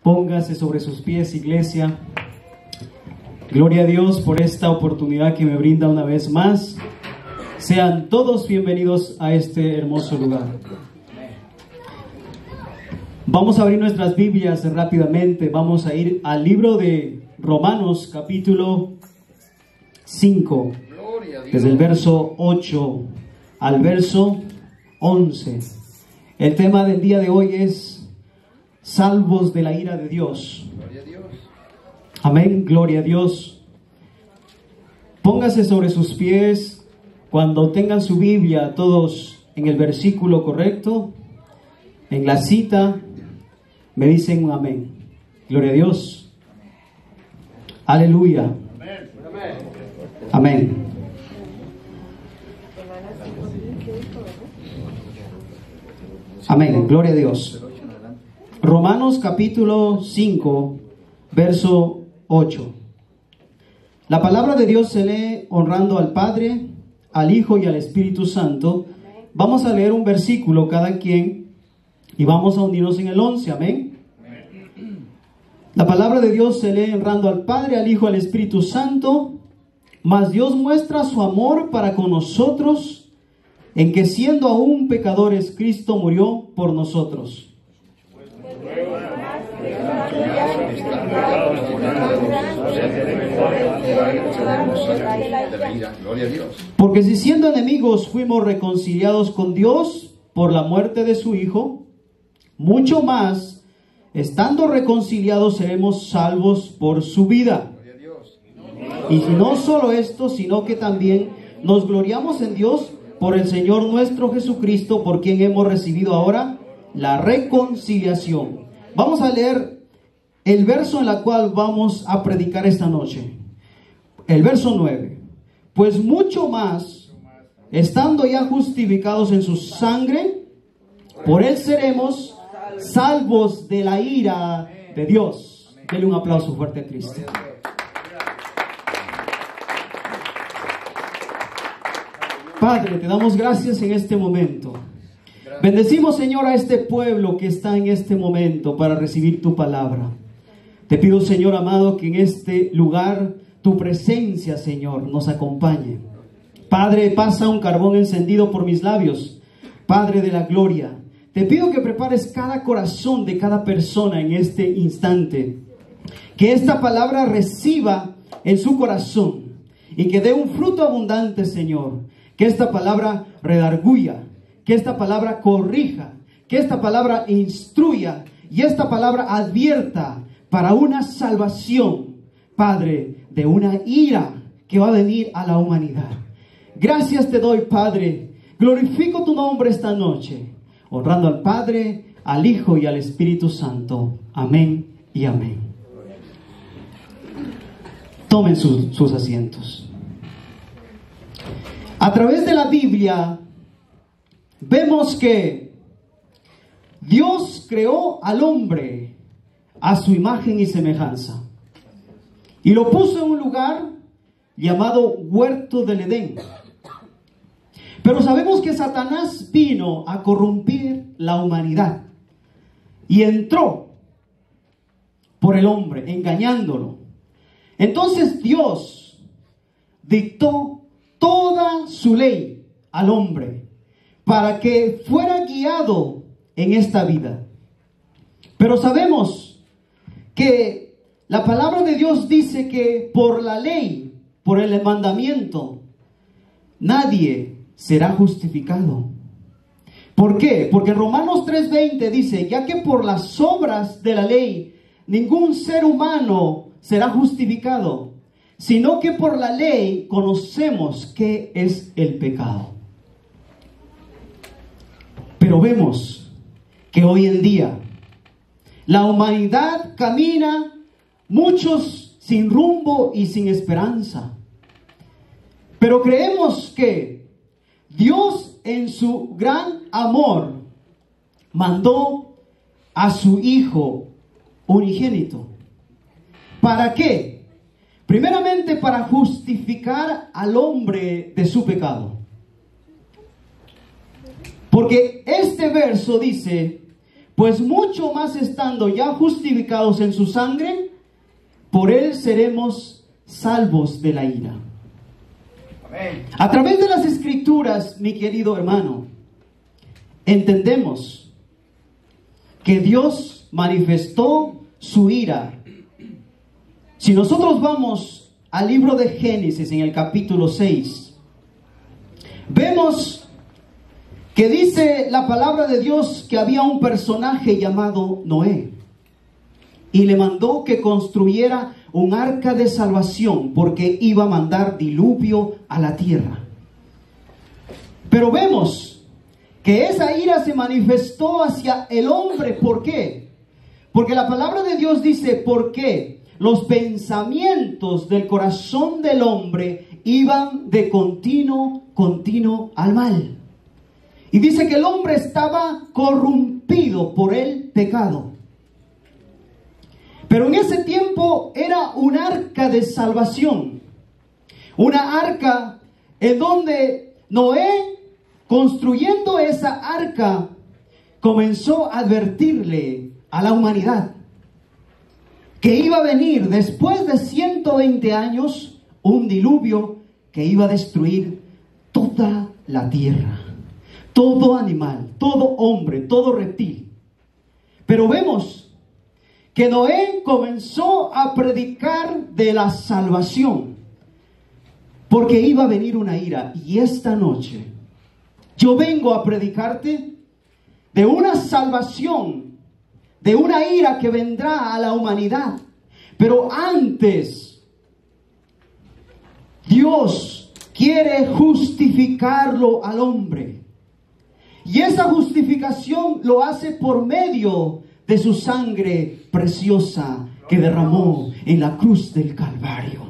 Póngase sobre sus pies, iglesia. Gloria a Dios por esta oportunidad que me brinda una vez más. Sean todos bienvenidos a este hermoso lugar. Vamos a abrir nuestras Biblias rápidamente. Vamos a ir al libro de Romanos, capítulo 5, desde el verso 8 al verso 11. El tema del día de hoy es salvos de la ira de Dios. Gloria a Dios. Amén, gloria a Dios. Póngase sobre sus pies. Cuando tengan su Biblia, todos en el versículo correcto, en la cita, me dicen un amén. Gloria a Dios. Aleluya. Amén. Amén, gloria a Dios. Romanos capítulo 5, verso 8. La palabra de Dios se lee honrando al Padre, al Hijo y al Espíritu Santo. Vamos a leer un versículo cada quien y vamos a unirnos en el 11. Amén. La palabra de Dios se lee honrando al Padre, al Hijo y al Espíritu Santo. Mas Dios muestra su amor para con nosotros en que siendo aún pecadores, Cristo murió por nosotros. Porque si siendo enemigos fuimos reconciliados con Dios por la muerte de su Hijo, mucho más, estando reconciliados, seremos salvos por su vida. Y no solo esto, sino que también nos gloriamos en Dios por el Señor nuestro Jesucristo, por quien hemos recibido ahora la reconciliación. Vamos a leer el verso en el cual vamos a predicar esta noche. El verso 9. Pues mucho más, estando ya justificados en su sangre, por él seremos salvos de la ira de Dios. Denle un aplauso fuerte a Cristo. Padre, te damos gracias en este momento. Bendecimos, Señor, a este pueblo que está en este momento para recibir tu palabra. Te pido, Señor amado, que en este lugar tu presencia, Señor, nos acompañe. Padre, pasa un carbón encendido por mis labios. Padre de la gloria, te pido que prepares cada corazón de cada persona en este instante. Que esta palabra reciba en su corazón y que dé un fruto abundante, Señor. Que esta palabra redarguya, que esta palabra corrija, que esta palabra instruya y esta palabra advierta para una salvación, Padre, de una ira que va a venir a la humanidad. Gracias te doy, Padre. Glorifico tu nombre esta noche, honrando al Padre, al Hijo y al Espíritu Santo. Amén y amén. Tomen sus asientos. A través de la Biblia vemos que Dios creó al hombre a su imagen y semejanza y lo puso en un lugar llamado Huerto del Edén. Pero sabemos que Satanás vino a corrompir la humanidad y entró por el hombre, engañándolo. Entonces Dios dictó toda su ley al hombre para que fuera guiado en esta vida. Pero sabemos que la palabra de Dios dice que por la ley, por el mandamiento, nadie será justificado. ¿Por qué? Porque Romanos 3:20 dice, ya que por las obras de la ley ningún ser humano será justificado, sino que por la ley conocemos qué es el pecado. Pero vemos que hoy en día la humanidad camina, muchos sin rumbo y sin esperanza. Pero creemos que Dios en su gran amor mandó a su Hijo unigénito. ¿Para qué? Primeramente para justificar al hombre de su pecado. Porque este verso dice, pues mucho más estando ya justificados en su sangre, por él seremos salvos de la ira. Amén. A través de las Escrituras, mi querido hermano, entendemos que Dios manifestó su ira. Si nosotros vamos al libro de Génesis en el capítulo 6, vemos que dice la palabra de Dios que había un personaje llamado Noé y le mandó que construyera un arca de salvación porque iba a mandar diluvio a la tierra. Pero vemos que esa ira se manifestó hacia el hombre. ¿Por qué? Porque la palabra de Dios dice, porque los pensamientos del corazón del hombre iban de continuo al mal. Y dice que el hombre estaba corrompido por el pecado. Pero en ese tiempo era un arca de salvación. Una arca en donde Noé, construyendo esa arca, comenzó a advertirle a la humanidad que iba a venir después de 120 años un diluvio que iba a destruir toda la tierra, todo animal, todo hombre, todo reptil. Pero vemos que Noé comenzó a predicar de la salvación, porque iba a venir una ira. Y esta noche yo vengo a predicarte de una salvación, de una ira que vendrá a la humanidad. Pero antes, Dios quiere justificarlo al hombre. Y esa justificación lo hace por medio de su sangre preciosa que derramó en la cruz del Calvario.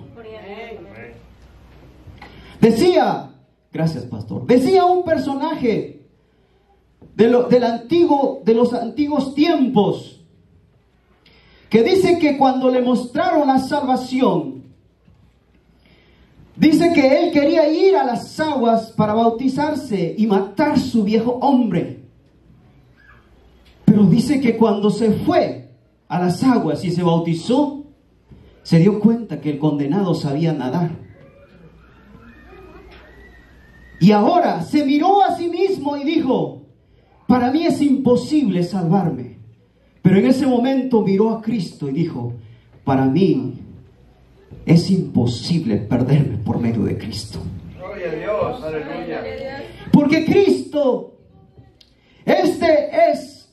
Decía, gracias pastor, decía un personaje de los antiguos tiempos, que dice que cuando le mostraron la salvación, dice que él quería ir a las aguas para bautizarse y matar su viejo hombre. Pero dice que cuando se fue a las aguas y se bautizó, se dio cuenta que el condenado sabía nadar. Y ahora se miró a sí mismo y dijo, para mí es imposible salvarme. Pero en ese momento miró a Cristo y dijo, para mí es imposible perderme por medio de Cristo. Gloria a Dios, aleluya. Porque Cristo, este es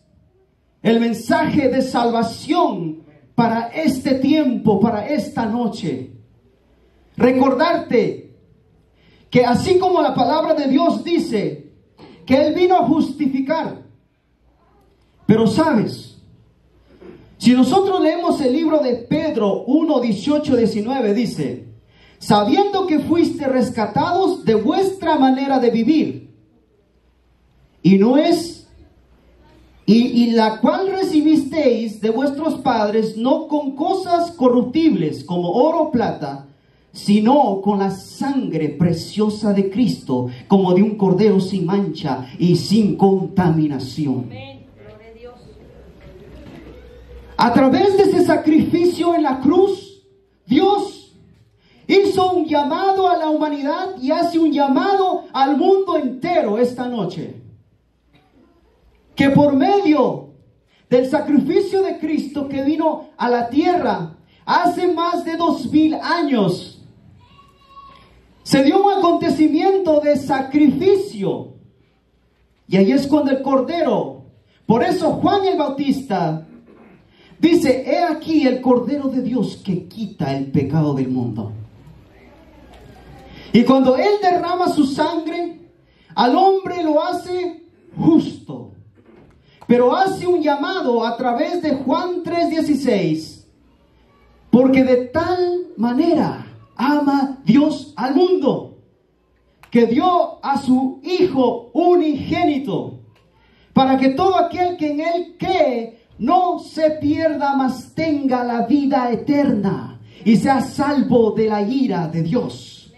el mensaje de salvación para este tiempo, para esta noche. Recordarte que así como la palabra de Dios dice que Él vino a justificar, pero sabes, si nosotros leemos el libro de Pedro 1, 18, 19, dice, sabiendo que fuiste rescatados de vuestra manera de vivir, y no es, y la cual recibisteis de vuestros padres, no con cosas corruptibles como oro o plata, sino con la sangre preciosa de Cristo, como de un cordero sin mancha y sin contaminación. Amén. Gloria a Dios. A través de ese sacrificio en la cruz, Dios hizo un llamado a la humanidad y hace un llamado al mundo entero esta noche. Que por medio del sacrificio de Cristo que vino a la tierra hace más de 2000 años, se dio un acontecimiento de sacrificio. Y ahí es cuando el Cordero, por eso Juan el Bautista dice, he aquí el Cordero de Dios que quita el pecado del mundo. Y cuando Él derrama su sangre, al hombre lo hace justo. Pero hace un llamado a través de Juan 3:16, porque de tal manera ama Dios al mundo, que dio a su Hijo unigénito, para que todo aquel que en Él cree no se pierda, mas tenga la vida eterna y sea salvo de la ira de Dios.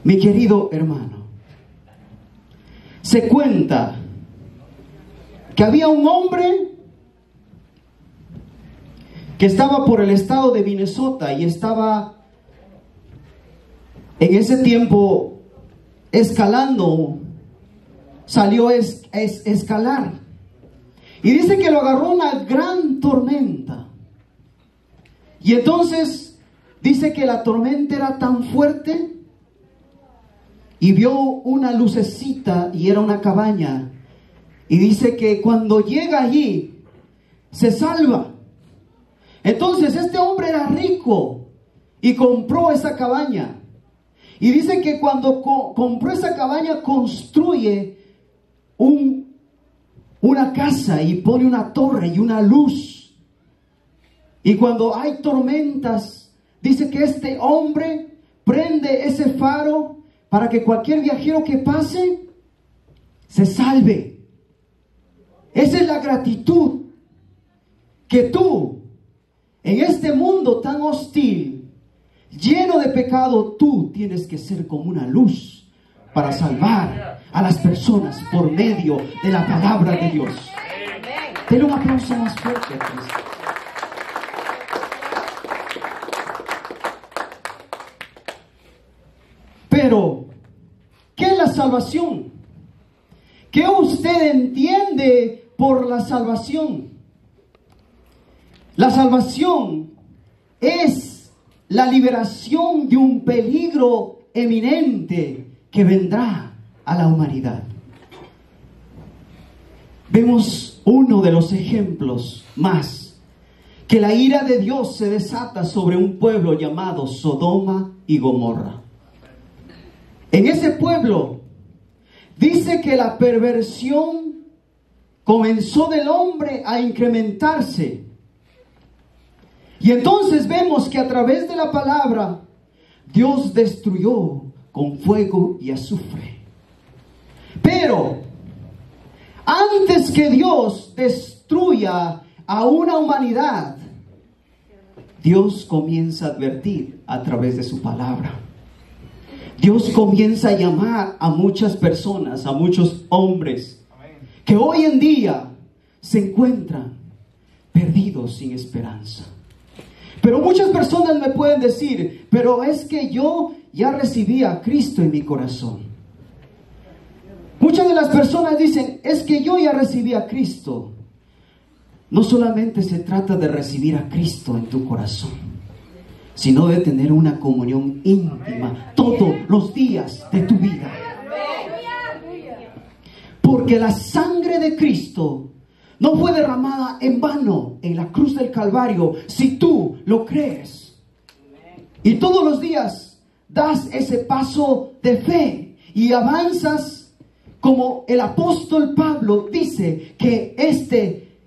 Mi querido hermano, se cuenta que había un hombre que estaba por el estado de Minnesota y estaba en ese tiempo escalando, salió a escalar. Y dice que lo agarró una gran tormenta. Y entonces dice que la tormenta era tan fuerte y vio una lucecita y era una cabaña. Y dice que cuando llega allí se salva. Entonces este hombre era rico y compró esa cabaña. Y dice que cuando compró esa cabaña construye una casa y pone una torre y una luz. Y cuando hay tormentas, dice que este hombre prende ese faro para que cualquier viajero que pase se salve. Esa es la gratitud que tú, en este mundo tan hostil, lleno de pecado, tú tienes que ser como una luz para salvar a las personas por medio de la palabra de Dios. Denle un aplauso más fuerte a Cristo. Pero, ¿qué es la salvación? ¿Qué usted entiende por la salvación? La salvación es la liberación de un peligro eminente que vendrá a la humanidad. Vemos uno de los ejemplos más, que la ira de Dios se desata sobre un pueblo llamado Sodoma y Gomorra. En ese pueblo dice que la perversión comenzó del hombre a incrementarse. Y entonces vemos que a través de la palabra Dios destruyó con fuego y azufre. Pero antes que Dios destruya a una humanidad, Dios comienza a advertir a través de su palabra. Dios comienza a llamar a muchas personas, a muchos hombres que hoy en día se encuentran perdidos sin esperanza. Pero muchas personas me pueden decir, pero es que yo ya recibí a Cristo en mi corazón. Muchas de las personas dicen, es que yo ya recibí a Cristo. No solamente se trata de recibir a Cristo en tu corazón, sino de tener una comunión íntima todos los días de tu vida. Porque la sangre de Cristo no fue derramada en vano en la cruz del Calvario, si tú lo crees. Y todos los días das ese paso de fe y avanzas, como el apóstol Pablo dice que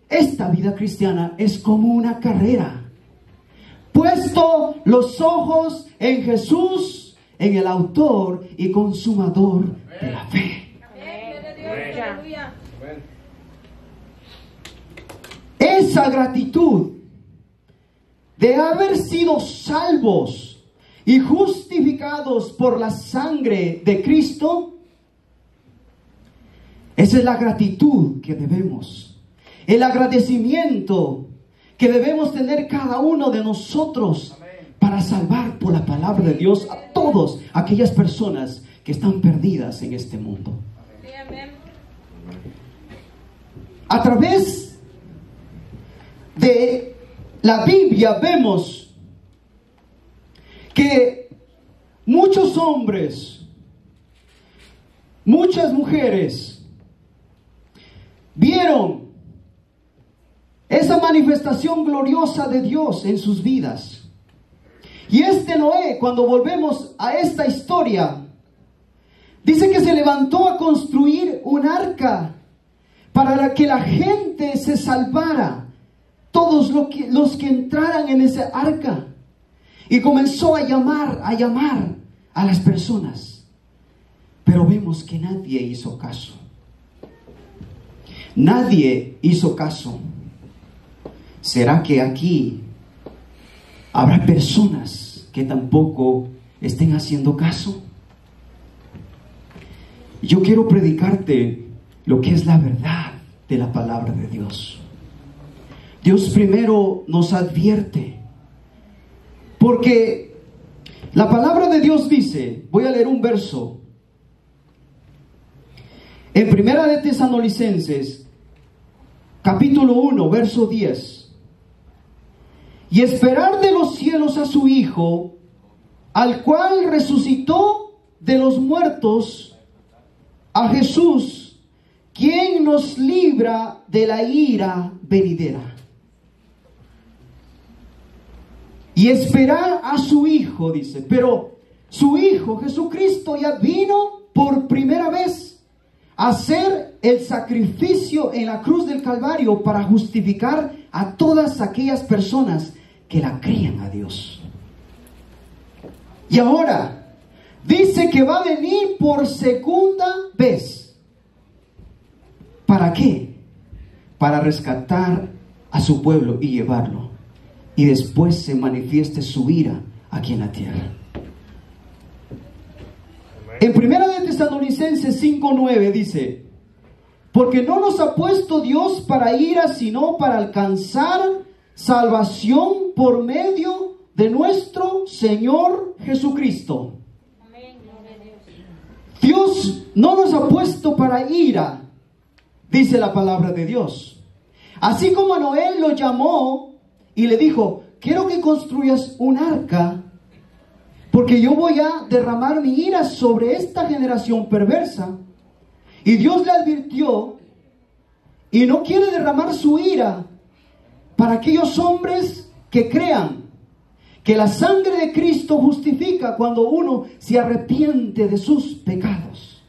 esta vida cristiana es como una carrera. Puesto los ojos en Jesús, en el autor y consumador de la fe. Esa gratitud de haber sido salvos y justificados por la sangre de Cristo, esa es la gratitud que debemos, el agradecimiento que debemos tener cada uno de nosotros para salvar por la palabra de Dios a todas aquellas personas que están perdidas en este mundo. A través de la Biblia vemos que muchos hombres, muchas mujeres vieron esa manifestación gloriosa de Dios en sus vidas. Y Noé, cuando volvemos a esta historia, dice que se levantó a construir un arca para que la gente se salvara, todos los que entraran en ese arca. Y comenzó a llamar a las personas. Pero vemos que nadie hizo caso. Nadie hizo caso. ¿Será que aquí habrá personas que tampoco estén haciendo caso? Yo quiero predicarte lo que es la verdad de la palabra de Dios. Dios primero nos advierte, porque la palabra de Dios dice, voy a leer un verso, en Primera de Tesalonicenses, capítulo 1, verso 10. Y esperar de los cielos a su Hijo, al cual resucitó de los muertos, a Jesús, quien nos libra de la ira venidera. Y esperar a su Hijo, dice, pero su Hijo Jesucristo ya vino por primera vez a hacer el sacrificio en la cruz del Calvario para justificar a todas aquellas personas que la crían a Dios. Y ahora dice que va a venir por segunda vez. ¿Para qué? Para rescatar a su pueblo y llevarlo. Y después se manifieste su ira aquí en la tierra. En Primera de Tesalonicenses 5:9 dice, porque no nos ha puesto Dios para ira, sino para alcanzar salvación por medio de nuestro Señor Jesucristo. Amén. Dios no nos ha puesto para ira, dice la palabra de Dios. Así como a Noé lo llamó y le dijo, quiero que construyas un arca, porque yo voy a derramar mi ira sobre esta generación perversa. Y Dios le advirtió, y no quiere derramar su ira para aquellos hombres que crean que la sangre de Cristo justifica cuando uno se arrepiente de sus pecados.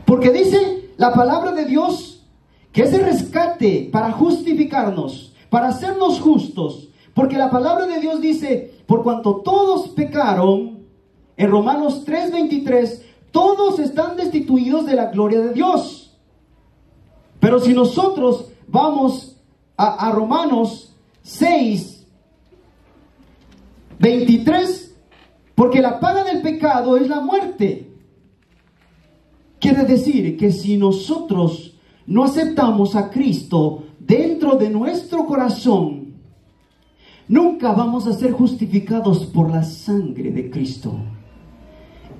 Porque dice la palabra de Dios que ese rescate para justificarnos, para hacernos justos, porque la palabra de Dios dice, por cuanto todos pecaron, en Romanos 3:23, todos están destituidos de la gloria de Dios. Pero si nosotros vamos a Romanos 6:23, porque la paga del pecado es la muerte. Quiere decir que si nosotros no aceptamos a Cristo dentro de nuestro corazón, nunca vamos a ser justificados por la sangre de Cristo.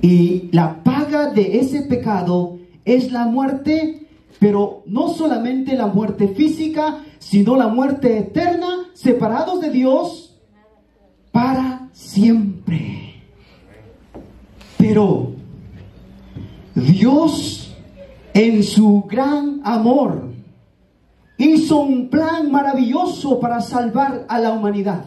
Y la paga de ese pecado es la muerte, pero no solamente la muerte física, sino la muerte eterna, separados de Dios para siempre. Pero Dios, en su gran amor, hizo un plan maravilloso para salvar a la humanidad.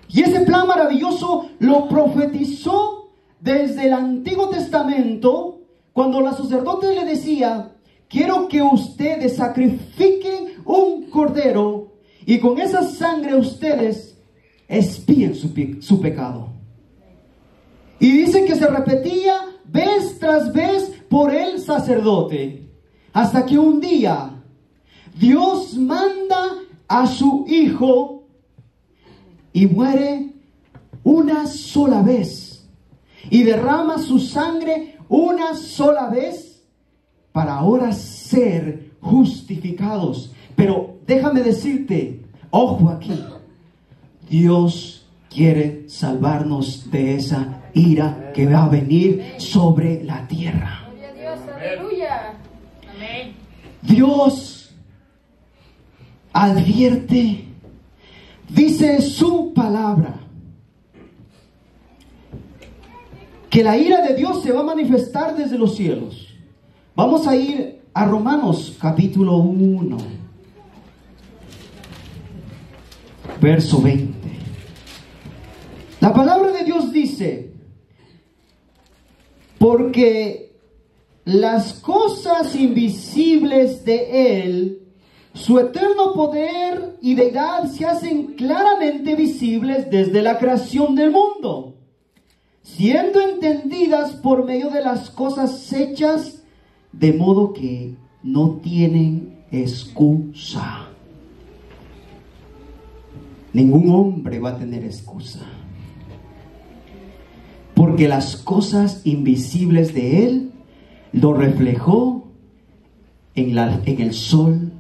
Y ese plan maravilloso lo profetizó desde el Antiguo Testamento, cuando los sacerdotes le decía, quiero que ustedes sacrifiquen un cordero y con esa sangre ustedes expíen su pecado. Y dice que se repetía vez tras vez por el sacerdote, hasta que un día Dios manda a su Hijo y muere una sola vez y derrama su sangre una sola vez para ahora ser justificados. Pero déjame decirte, ojo aquí, Dios quiere salvarnos de esa ira que va a venir sobre la tierra. Aleluya. Amén. Dios advierte, dice su palabra, que la ira de Dios se va a manifestar desde los cielos. Vamos a ir a Romanos capítulo 1, verso 20. La palabra de Dios dice, porque las cosas invisibles de Él, su eterno poder y deidad, se hacen claramente visibles desde la creación del mundo, siendo entendidas por medio de las cosas hechas, de modo que no tienen excusa. Ningún hombre va a tener excusa, porque las cosas invisibles de Él lo reflejó en el sol,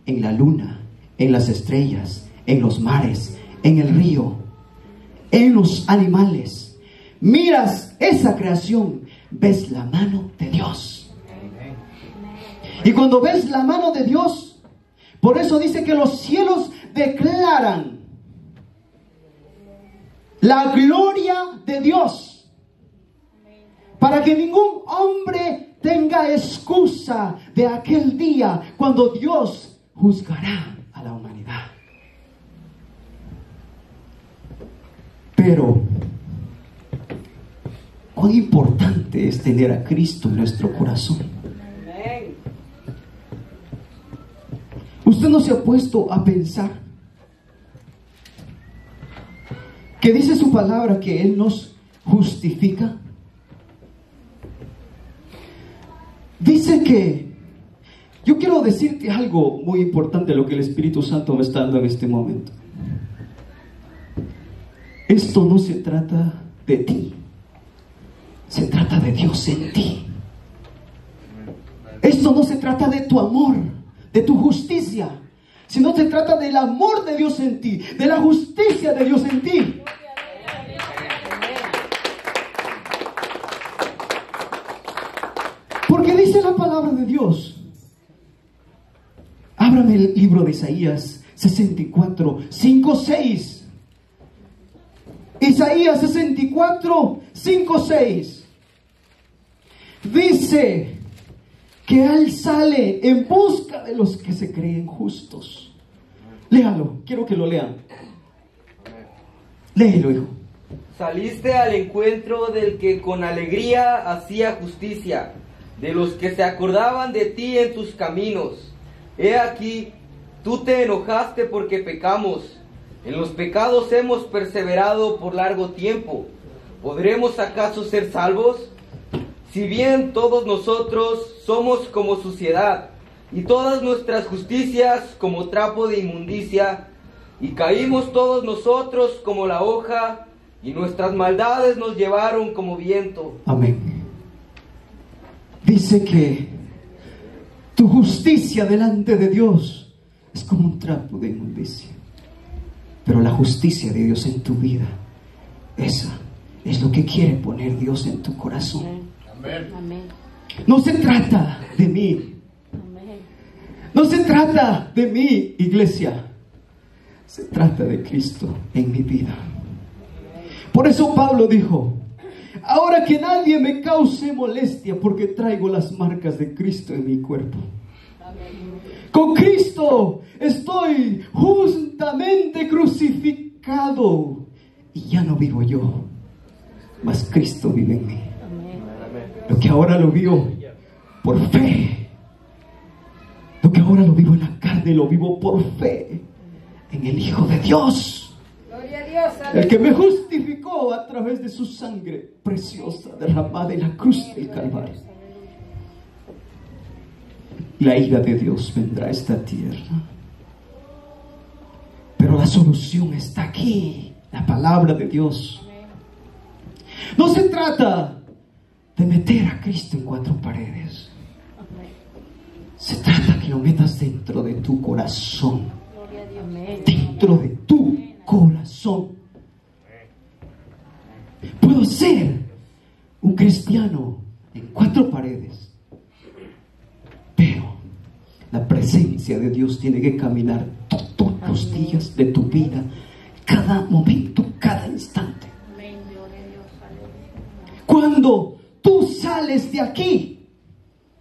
en la luna, en las estrellas, en los mares, en el río, en los animales. Miras esa creación, ves la mano de Dios. Y cuando ves la mano de Dios, por eso dice que los cielos declaran la gloria de Dios, para que ningún hombre tenga excusa de aquel día cuando Dios juzgará a la humanidad. Pero cuán importante es tener a Cristo en nuestro corazón. ¿Usted no se ha puesto a pensar que dice su palabra que Él nos justifica? Dice que, yo quiero decirte algo muy importante, lo que el Espíritu Santo me está dando en este momento. Esto no se trata de ti, se trata de Dios en ti. Esto no se trata de tu amor, de tu justicia, sino se trata del amor de Dios en ti, de la justicia de Dios en ti. Porque dice la palabra de Dios. Ábrame el libro de Isaías 64, 5, 6. Isaías 64, 5, 6. Dice que Él sale en busca de los que se creen justos. Léalo, quiero que lo lean. Léelo, hijo. Saliste al encuentro del que con alegría hacía justicia, de los que se acordaban de ti en tus caminos. He aquí, tú te enojaste porque pecamos. En los pecados hemos perseverado por largo tiempo. ¿Podremos acaso ser salvos? Si bien todos nosotros somos como suciedad, y todas nuestras justicias como trapo de inmundicia, y caímos todos nosotros como la hoja, y nuestras maldades nos llevaron como viento. Amén. Dice que tu justicia delante de Dios es como un trapo de inmundicia. Pero la justicia de Dios en tu vida, esa es lo que quiere poner Dios en tu corazón. Amén. No se trata de mí. No se trata de mí, iglesia. Se trata de Cristo en mi vida. Por eso Pablo dijo: ahora que nadie me cause molestia, porque traigo las marcas de Cristo en mi cuerpo. Con Cristo estoy juntamente crucificado, y ya no vivo yo, mas Cristo vive en mí. Lo que ahora lo vivo por fe, lo que ahora lo vivo en la carne, lo vivo por fe en el Hijo de Dios, Gloria a Dios. el que me justificó a través de su sangre preciosa derramada en la cruz del Calvario. La ira de Dios vendrá a esta tierra, pero la solución está aquí, la palabra de Dios. No se trata de meter a Cristo en cuatro paredes. Se trata que lo metas dentro de tu corazón. Dentro de tu corazón. Puedo ser un cristiano en cuatro paredes, pero la presencia de Dios tiene que caminar todos los días de tu vida, cada momento, cada instante. Cuando tú sales de aquí,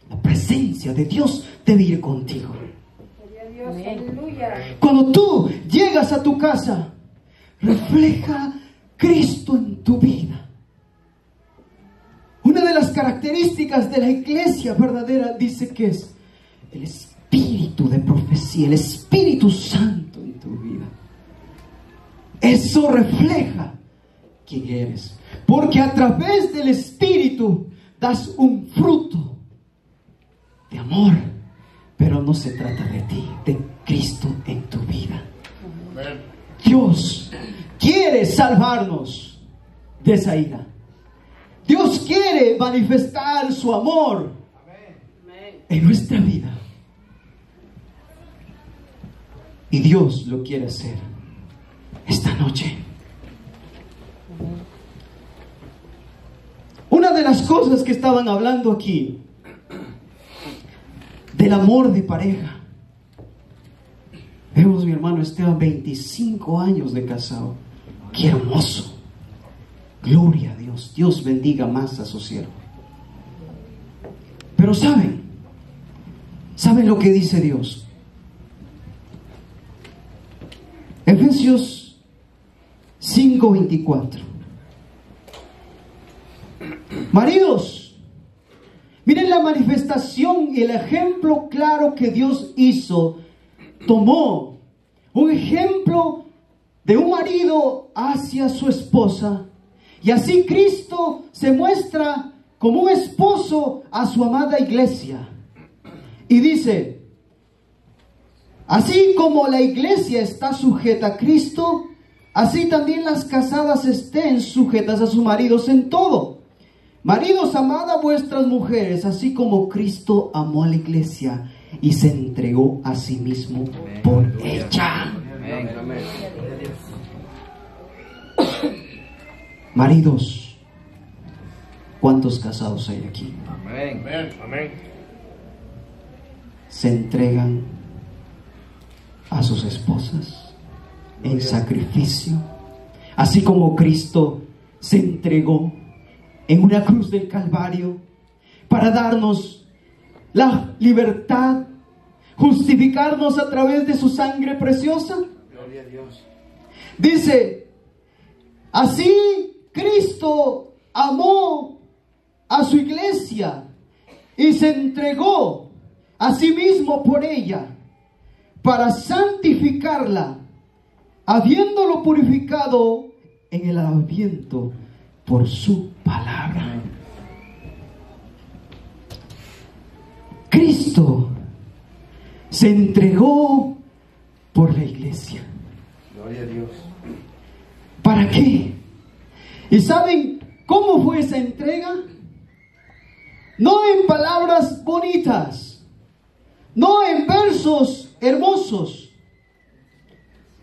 la presencia de Dios debe ir contigo. Cuando tú llegas a tu casa, refleja Cristo en tu vida. Una de las características de la iglesia verdadera dice que es el espíritu de profecía, el Espíritu Santo en tu vida. Eso refleja quién eres, porque a través del Espíritu das un fruto de amor. Pero no se trata de ti, de Cristo en tu vida. Dios quiere salvarnos de esa ira. Dios quiere manifestar su amor en nuestra vida. Y Dios lo quiere hacer esta noche. Una de las cosas que estaban hablando aquí, del amor de pareja. Vemos mi hermano Esteban, 25 años de casado. ¡Qué hermoso! Gloria a Dios. Dios bendiga más a su siervo. Pero ¿saben lo que dice Dios? Efesios 5:24. Maridos, miren la manifestación y el ejemplo claro que Dios hizo. Tomó un ejemplo de un marido hacia su esposa, y así Cristo se muestra como un esposo a su amada iglesia. Y dice, así como la iglesia está sujeta a Cristo, así también las casadas estén sujetas a sus maridos en todo. Maridos, amad a vuestras mujeres, así como Cristo amó a la iglesia y se entregó a sí mismo por ella. Maridos, ¿cuántos casados hay aquí? Se entregan a sus esposas en sacrificio, así como Cristo se entregó en una cruz del Calvario para darnos la libertad, justificarnos a través de su sangre preciosa. Gloria a Dios. Dice, así Cristo amó a su iglesia y se entregó a sí mismo por ella para santificarla, habiéndolo purificado en el lavamiento por su palabra. Cristo se entregó por la iglesia. Gloria a Dios. ¿Para qué? ¿Y saben cómo fue esa entrega? No en palabras bonitas, no en versos hermosos.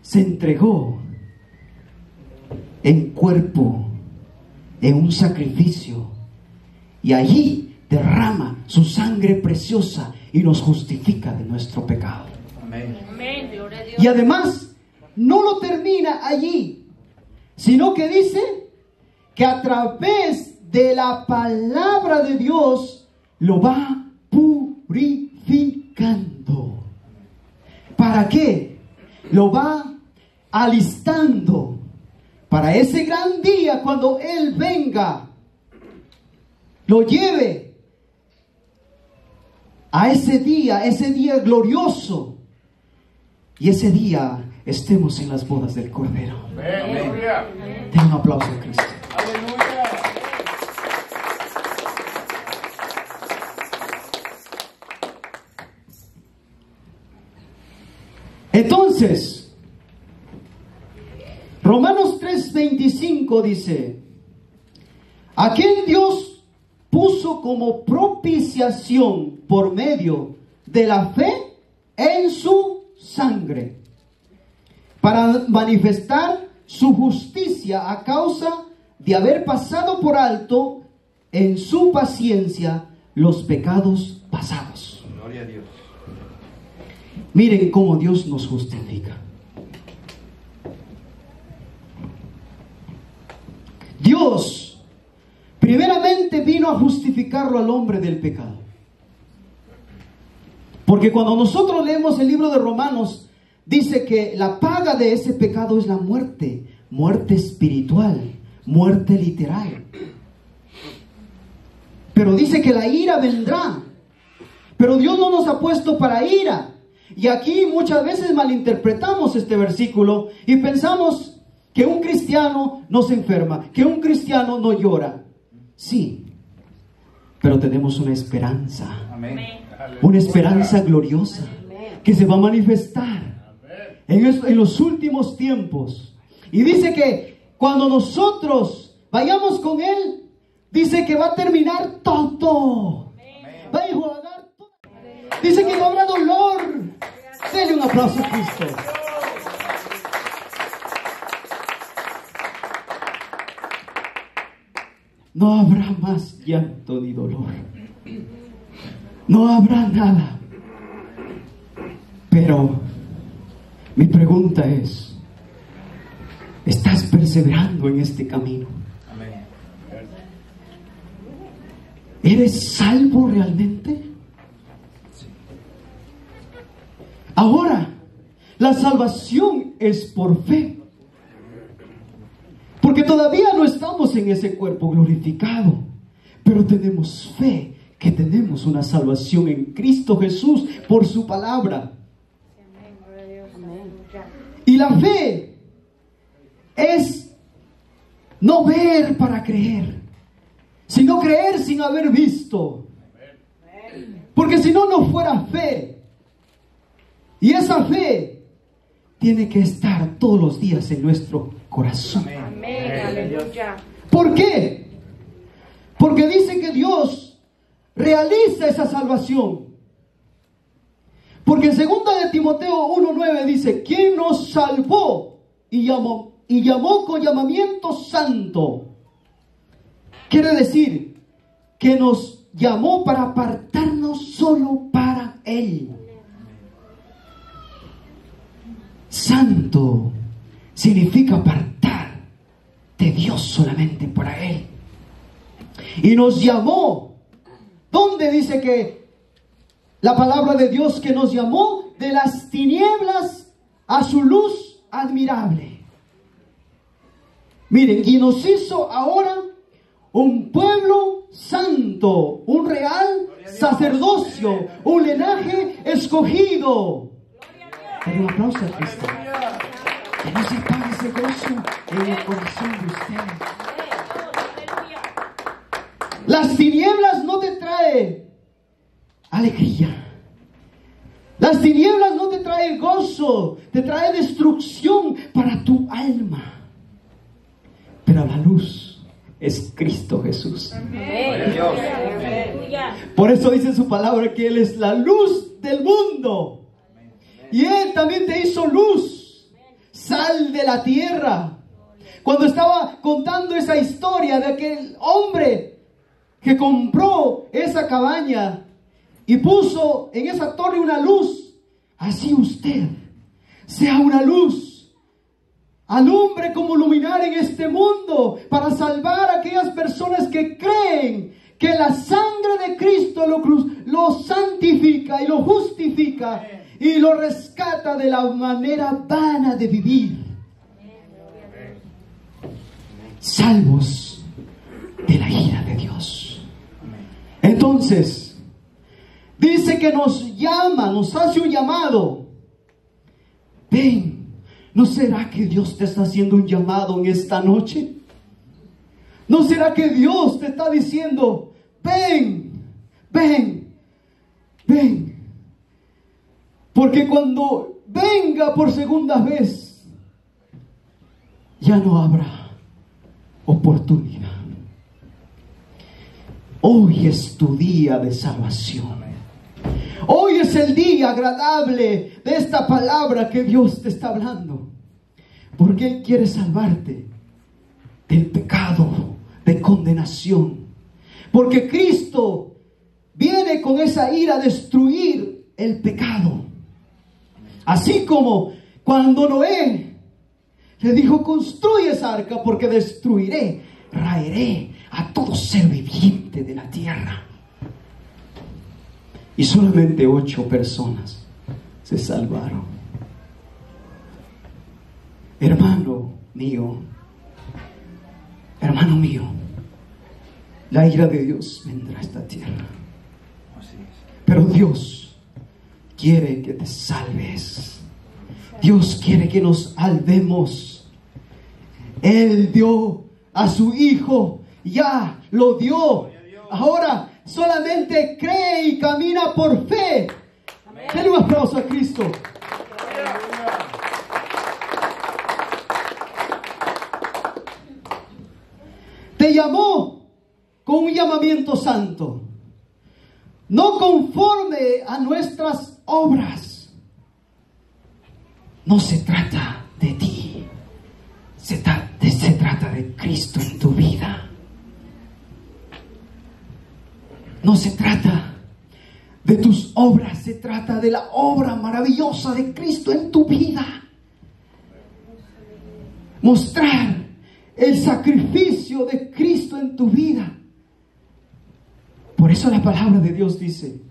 Se entregó en cuerpo, en un sacrificio, y allí derrama su sangre preciosa y nos justifica de nuestro pecado. Amén. Amén, gloria a Dios. Y además no lo termina allí, sino que dice que a través de la palabra de Dios lo va purificando. ¿Para qué? Lo va alistando para ese gran día cuando Él venga, lo lleve a ese día glorioso, y ese día estemos en las bodas del Cordero. Amén. Den un aplauso a Cristo. Aleluya. Entonces, Romanos 3:25 dice, a quien Dios puso como propiciación por medio de la fe en su sangre, para manifestar su justicia a causa de haber pasado por alto en su paciencia los pecados pasados. Gloria a Dios. Miren cómo Dios nos justifica. Dios primeramente vino a justificarlo al hombre del pecado. Porque cuando nosotros leemos el libro de Romanos, dice que la paga de ese pecado es la muerte, muerte espiritual, muerte literal. Pero dice que la ira vendrá. Pero Dios no nos ha puesto para ira. Y aquí muchas veces malinterpretamos este versículo y pensamos que un cristiano no se enferma, que un cristiano no llora. Sí, pero tenemos una esperanza. Amén. Una esperanza gloriosa que se va a manifestar en los últimos tiempos. Y dice que cuando nosotros vayamos con Él, dice que va a terminar todo. Va a enjuagar todo. Dice que no habrá dolor. Dele un aplauso a Cristo. no habrá más llanto ni dolor. No habrá nada. Pero mi pregunta es, ¿estás perseverando en este camino? Amén. ¿Eres salvo realmente? Ahora, la salvación es por fe. Porque todavía no estamos en ese cuerpo glorificado, pero tenemos fe que tenemos una salvación en Cristo Jesús por su palabra. Y la fe es no ver para creer, sino creer sin haber visto. Porque si no, no fuera fe. Y esa fe tiene que estar todos los días en nuestro corazón. Amén. Aleluya. ¿Por qué? Porque dice que Dios realiza esa salvación. Porque en 2 de Timoteo 1:9 dice, ¿quién nos salvó y llamó con llamamiento santo? Quiere decir que nos llamó para apartarnos solo para Él. Santo significa apartar de Dios solamente para Él. Y nos llamó. ¿Dónde dice que la palabra de Dios que nos llamó? De las tinieblas a su luz admirable. Miren, y nos hizo ahora un pueblo santo, un real sacerdocio, un linaje escogido. Pero un aplauso a Cristo. Que no se apague ese gozo en el corazón de ustedes. Las tinieblas no te traen alegría. Las tinieblas no te traen gozo, te trae destrucción para tu alma. Pero la luz es Cristo Jesús. Por eso dice su palabra que Él es la luz del mundo. Y Él también te hizo luz, sal de la tierra. Cuando estaba contando esa historia de aquel hombre que compró esa cabaña y puso en esa torre una luz, así usted sea una luz, alumbre como luminar en este mundo para salvar a aquellas personas que creen que la sangre de Cristo lo santifica y lo justifica y lo rescata de la manera vana de vivir. Salvos de la ira de Dios. Entonces, dice que nos llama, nos hace un llamado. Ven, ¿no será que Dios te está haciendo un llamado en esta noche? ¿No será que Dios te está diciendo, ven, ven, ven? Porque cuando venga por segunda vez, ya no habrá oportunidad. Hoy es tu día de salvación. Hoy es el día agradable de esta palabra que Dios te está hablando. Porque Él quiere salvarte del pecado, de condenación. Porque Cristo viene con esa ira a destruir el pecado. Así como cuando Noé le dijo, construye esa arca porque destruiré, raeré a todo ser viviente de la tierra. Y solamente 8 personas se salvaron. Hermano mío, la ira de Dios vendrá a esta tierra. Pero Dios quiere que te salves. Dios quiere que nos salvemos. Él dio a su Hijo, ya lo dio. Ahora solamente cree y camina por fe. Denle un aplauso a Cristo. Te llamó con un llamamiento santo, no conforme a nuestras obras. No se trata de ti, se trata de Cristo en tu vida. no se trata de tus obras, se trata de la obra maravillosa de Cristo en tu vida. Mostrar el sacrificio de Cristo en tu vida. Por eso la palabra de Dios dice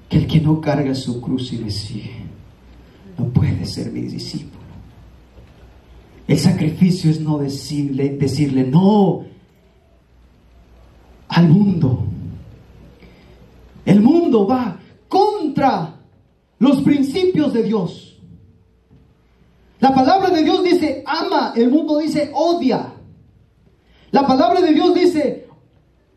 que el que no carga su cruz y me sigue puede ser mi discípulo. El sacrificio es no decirle no al mundo. El mundo va contra los principios de Dios. La palabra de Dios dice ama, el mundo dice odia. La palabra de Dios dice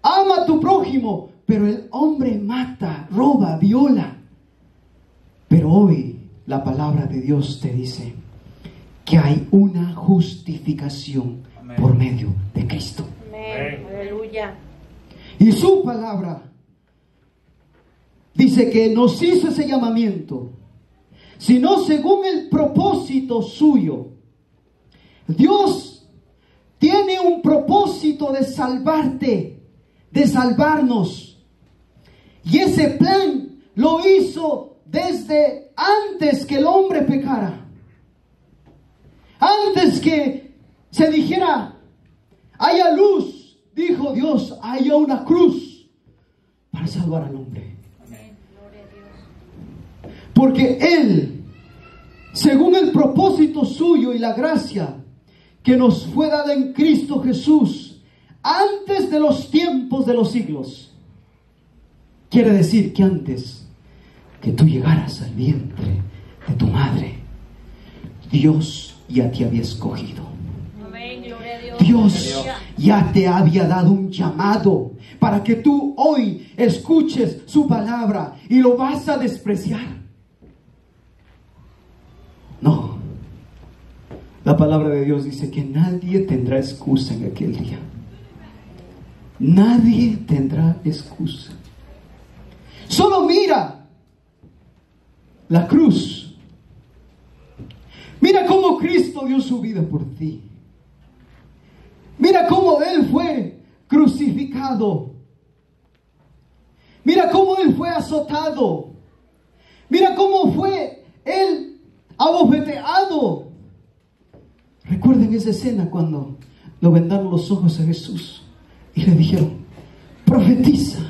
ama a tu prójimo, pero el hombre mata, roba, viola. Pero hoy la palabra de Dios te dice que hay una justificación por medio de Cristo. Amén. Aleluya. Y su palabra dice que nos hizo ese llamamiento, sino según el propósito suyo. Dios tiene un propósito de salvarte, de salvarnos. Y ese plan lo hizo desde antes que el hombre pecara. Antes que se dijera haya luz, dijo Dios, haya una cruz para salvar al hombre. Porque Él, según el propósito suyo y la gracia que nos fue dada en Cristo Jesús, antes de los tiempos de los siglos, quiere decir que antes que tú llegaras al vientre de tu madre, Dios ya te había escogido. Amén. Gloria a Dios. Dios ya te había dado un llamado para que tú hoy escuches su palabra y lo vas a despreciar. No. La palabra de Dios dice que nadie tendrá excusa en aquel día. Nadie tendrá excusa. Solo mira la cruz. Mira cómo Cristo dio su vida por ti. Mira cómo Él fue crucificado. Mira cómo Él fue azotado. Mira cómo fue Él abofeteado. Recuerden esa escena cuando lo vendaron los ojos a Jesús y le dijeron: profetiza.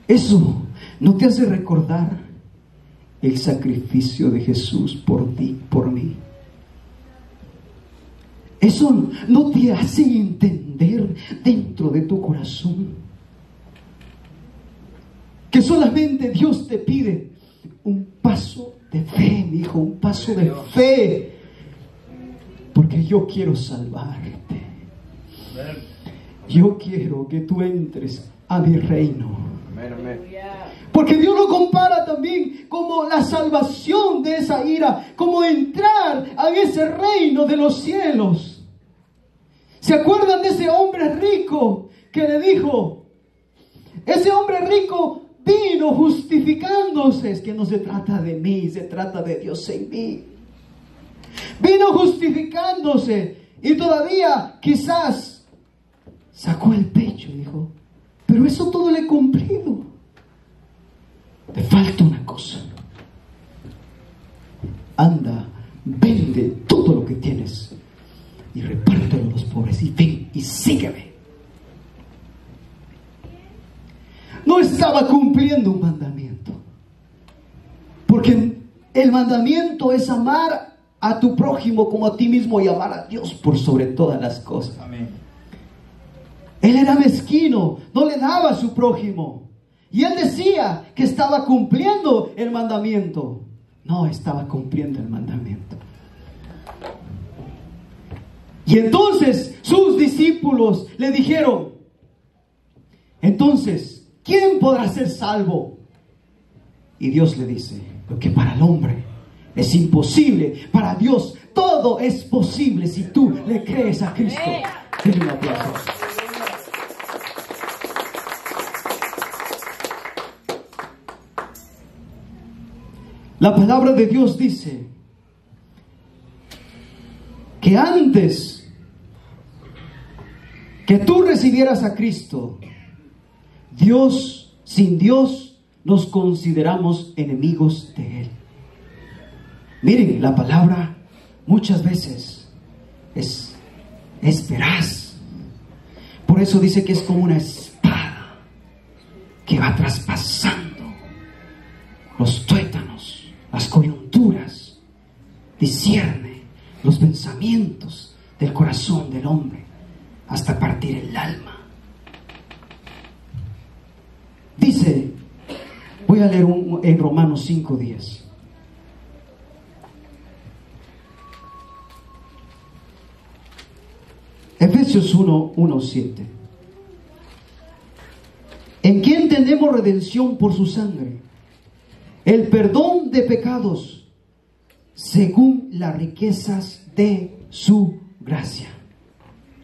Eso no te hace recordar el sacrificio de Jesús por ti, por mí. Eso no te hace entender dentro de tu corazón que solamente Dios te pide un paso de fe, mi hijo, un paso de fe, porque yo quiero salvarte. Yo quiero que tú entres a mi reino. Porque Dios lo compara también como la salvación de esa ira, como entrar a ese reino de los cielos. ¿Se acuerdan de ese hombre rico que le dijo? Ese hombre rico vino justificándose. Es que no se trata de mí, se trata de Dios en mí. Vino justificándose y todavía quizás sacó el pecho y dijo: pero eso todo lo he cumplido. Te falta una cosa. Anda, vende todo lo que tienes y repártelo a los pobres y ven y sígueme. No estaba cumpliendo un mandamiento, porque el mandamiento es amar a tu prójimo como a ti mismo y amar a Dios por sobre todas las cosas. Amén. Él era mezquino, no le daba a su prójimo. Y él decía que estaba cumpliendo el mandamiento. No estaba cumpliendo el mandamiento. Y entonces sus discípulos le dijeron: entonces, ¿quién podrá ser salvo? Y Dios le dice: lo que para el hombre es imposible, para Dios todo es posible si tú le crees a Cristo. Denle un aplauso. La palabra de Dios dice que antes que tú recibas recibieras a Cristo, sin Dios, nos consideramos enemigos de Él. Miren, la palabra muchas veces es veraz. Por eso dice que es como una espada que va traspasando los tuétanos, las coyunturas, discierne los pensamientos del corazón del hombre hasta partir el alma. Dice, voy a leer en Romanos 5:10. Efesios 1:7. En quien tenemos redención por su sangre, el perdón de pecados, según las riquezas de su gracia.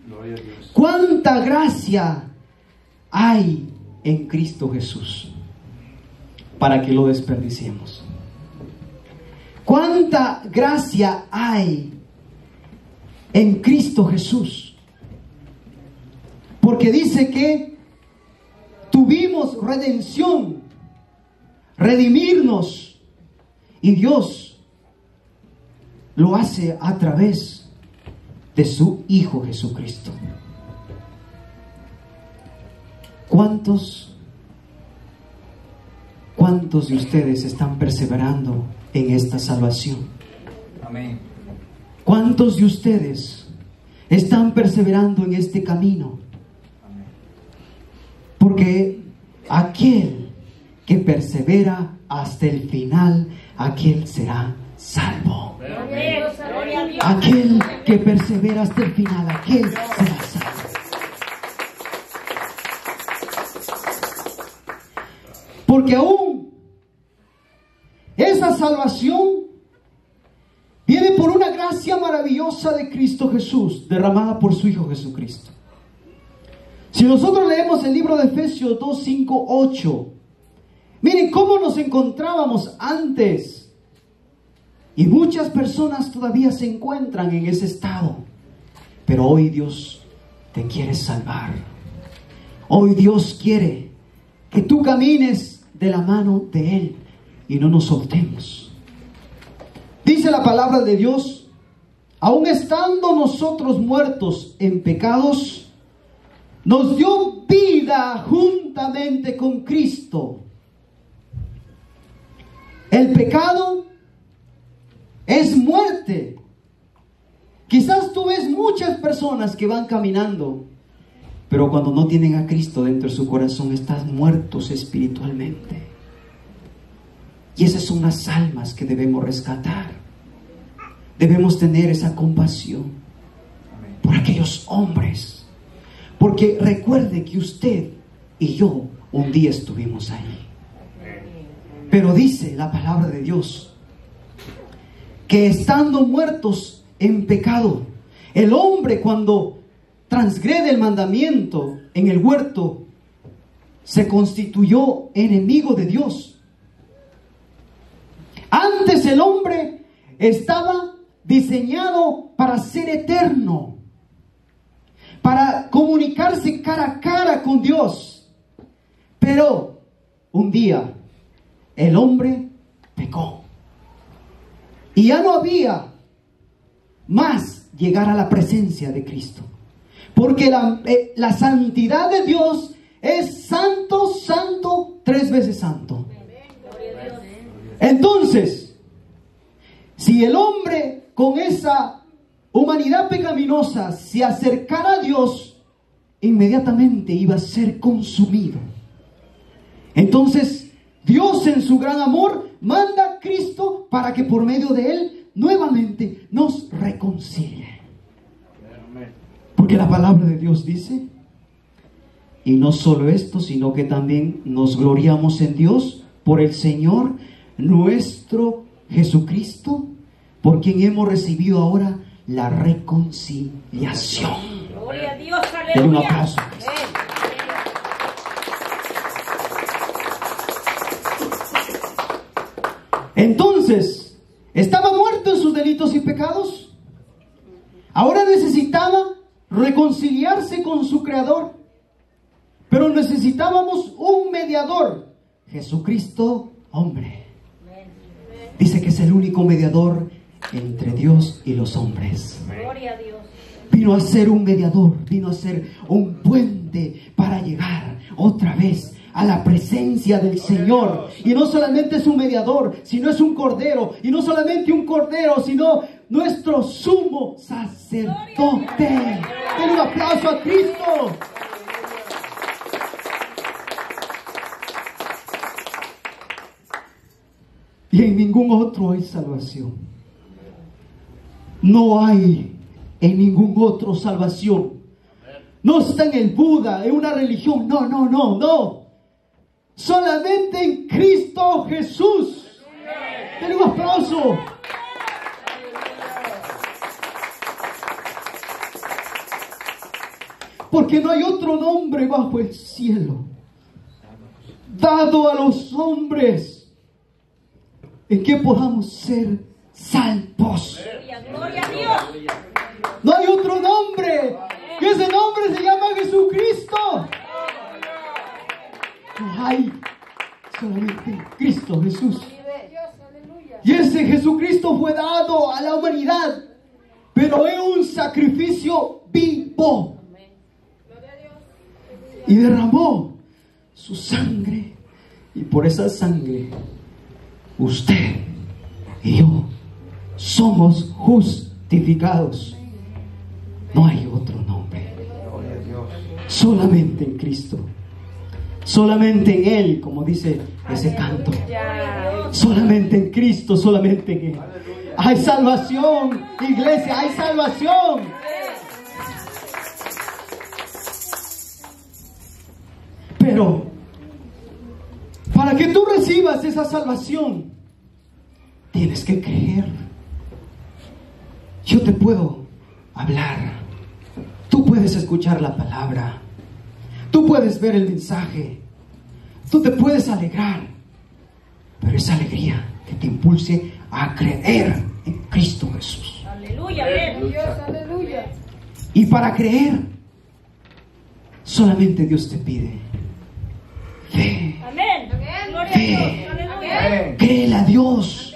Gloria a Dios. ¿Cuánta gracia hay en Cristo Jesús para que lo desperdiciemos? ¿Cuánta gracia hay en Cristo Jesús? Porque dice que tuvimos redención, redimirnos, y Dios lo hace a través de su Hijo Jesucristo. ¿Cuántos de ustedes están perseverando en esta salvación? Amén. ¿Cuántos de ustedes están perseverando en este camino? Porque aquel que persevera hasta el final, aquel será salvo. Aquel que persevera hasta el final, aquel será salvo. Porque aún esa salvación viene por una gracia maravillosa de Cristo Jesús, derramada por su Hijo Jesucristo. Si nosotros leemos el libro de Efesios 2, 5, 8, miren cómo nos encontrábamos antes. Y muchas personas todavía se encuentran en ese estado. Pero hoy Dios te quiere salvar. Hoy Dios quiere que tú camines de la mano de Él y no nos soltemos. Dice la palabra de Dios, aun estando nosotros muertos en pecados, nos dio vida juntamente con Cristo. El pecado es muerte. Quizás tú ves muchas personas que van caminando, pero cuando no tienen a Cristo dentro de su corazón, están muertos espiritualmente. Y esas son las almas que debemos rescatar. Debemos tener esa compasión por aquellos hombres. Porque recuerde que usted y yo un día estuvimos ahí. Pero dice la palabra de Dios que estando muertos en pecado, el hombre cuando transgrede el mandamiento en el huerto, se constituyó enemigo de Dios. Antes el hombre estaba diseñado para ser eterno, para comunicarse cara a cara con Dios. Pero un día el hombre pecó y ya no había más llegar a la presencia de Cristo, porque la santidad de Dios es santo, santo, 3 veces santo. Entonces, si el hombre con esa humanidad pecaminosa se acercara a Dios, inmediatamente iba a ser consumido. Entonces Dios en su gran amor manda a Cristo para que por medio de Él nuevamente nos reconcilie. Porque la palabra de Dios dice, y no solo esto, sino que también nos gloriamos en Dios por el Señor nuestro Jesucristo, por quien hemos recibido ahora la reconciliación. Gloria a Dios, Denle un aleluya. aplauso. Entonces, estaba muerto en sus delitos y pecados. Ahora necesitaba reconciliarse con su Creador. pero necesitábamos un mediador, Jesucristo, hombre. Dice que es el único mediador entre Dios y los hombres. Gloria a Dios. Vino a ser un mediador, vino a ser un puente para llegar otra vez a la presencia del Señor. Y no solamente es un mediador, sino es un cordero. Y no solamente un cordero, sino nuestro sumo sacerdote. Den un aplauso a Cristo. Y en ningún otro hay salvación. No hay en ningún otro salvación. No está en el Buda, en una religión. No, no, no, no. Solamente en Cristo Jesús. Den un aplauso. Porque no hay otro nombre bajo el cielo dado a los hombres en que podamos ser salvos. Gloria a Dios. No hay otro nombre. Y ese nombre se llama Jesucristo. No hay, solamente Cristo Jesús. Y ese Jesucristo fue dado a la humanidad, pero es un sacrificio vivo. Y derramó su sangre. Y por esa sangre, usted y yo somos justificados. No hay otro nombre. Solamente en Cristo. Solamente en Él, como dice ese canto. Solamente en Cristo, solamente en Él. Hay salvación, iglesia, hay salvación. Pero para que tú recibas esa salvación, tienes que creer. Yo te puedo hablar, tú puedes escuchar la palabra, tú puedes ver el mensaje, tú te puedes alegrar, pero esa alegría que te impulse a creer en Cristo Jesús. Aleluya, aleluya. Y para creer, solamente Dios te pide fe. Amén. Gloria Fe. a Dios. Aleluya. Créele a Dios.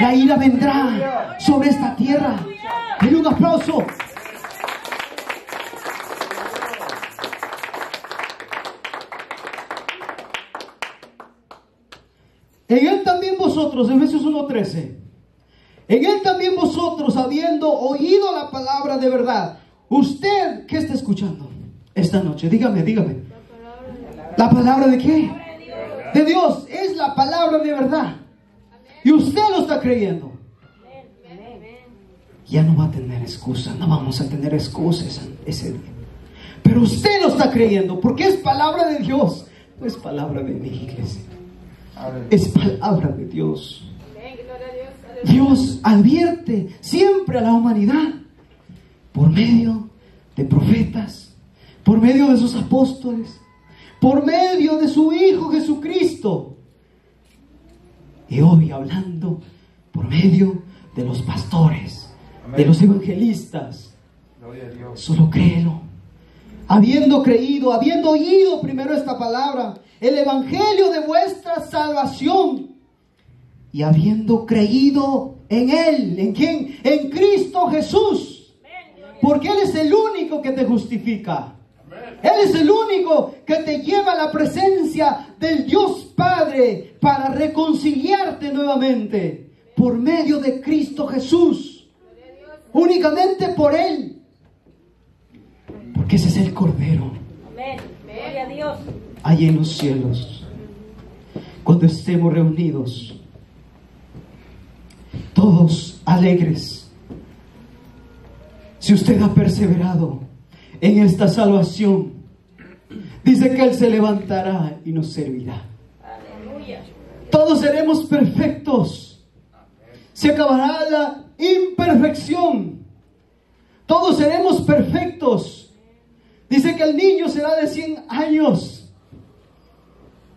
La ira vendrá sobre esta tierra. Denle un aplauso. En Él también vosotros, Efesios 1:13. En Él también vosotros, habiendo oído la palabra de verdad. Usted, ¿qué está escuchando esta noche? Dígame. ¿La palabra de qué? De Dios. Es la palabra de verdad. Y usted lo está creyendo. Ya no va a tener excusa. No vamos a tener excusas ese día. Pero usted lo está creyendo porque es palabra de Dios. No es palabra de mi iglesia. Es palabra de Dios. Dios advierte siempre a la humanidad por medio de profetas, por medio de sus apóstoles, por medio de su Hijo Jesucristo. Y hoy hablando por medio de los pastores, de los evangelistas. Solo créelo. Habiendo creído, habiendo oído primero esta palabra, el evangelio de vuestra salvación, y habiendo creído en Él. ¿En quién? En Cristo Jesús. Porque Él es el único que te justifica. Él es el único que te lleva a la presencia del Dios Padre para reconciliarte nuevamente por medio de Cristo Jesús. Únicamente por Él. Porque ese es el Cordero. Amén. Gloria a Dios. Allí en los cielos, cuando estemos reunidos, todos alegres. Si usted ha perseverado en esta salvación, dice que Él se levantará y nos servirá. Aleluya. Todos seremos perfectos. Se acabará la imperfección. Todos seremos perfectos. Dice que el niño será de 100 años.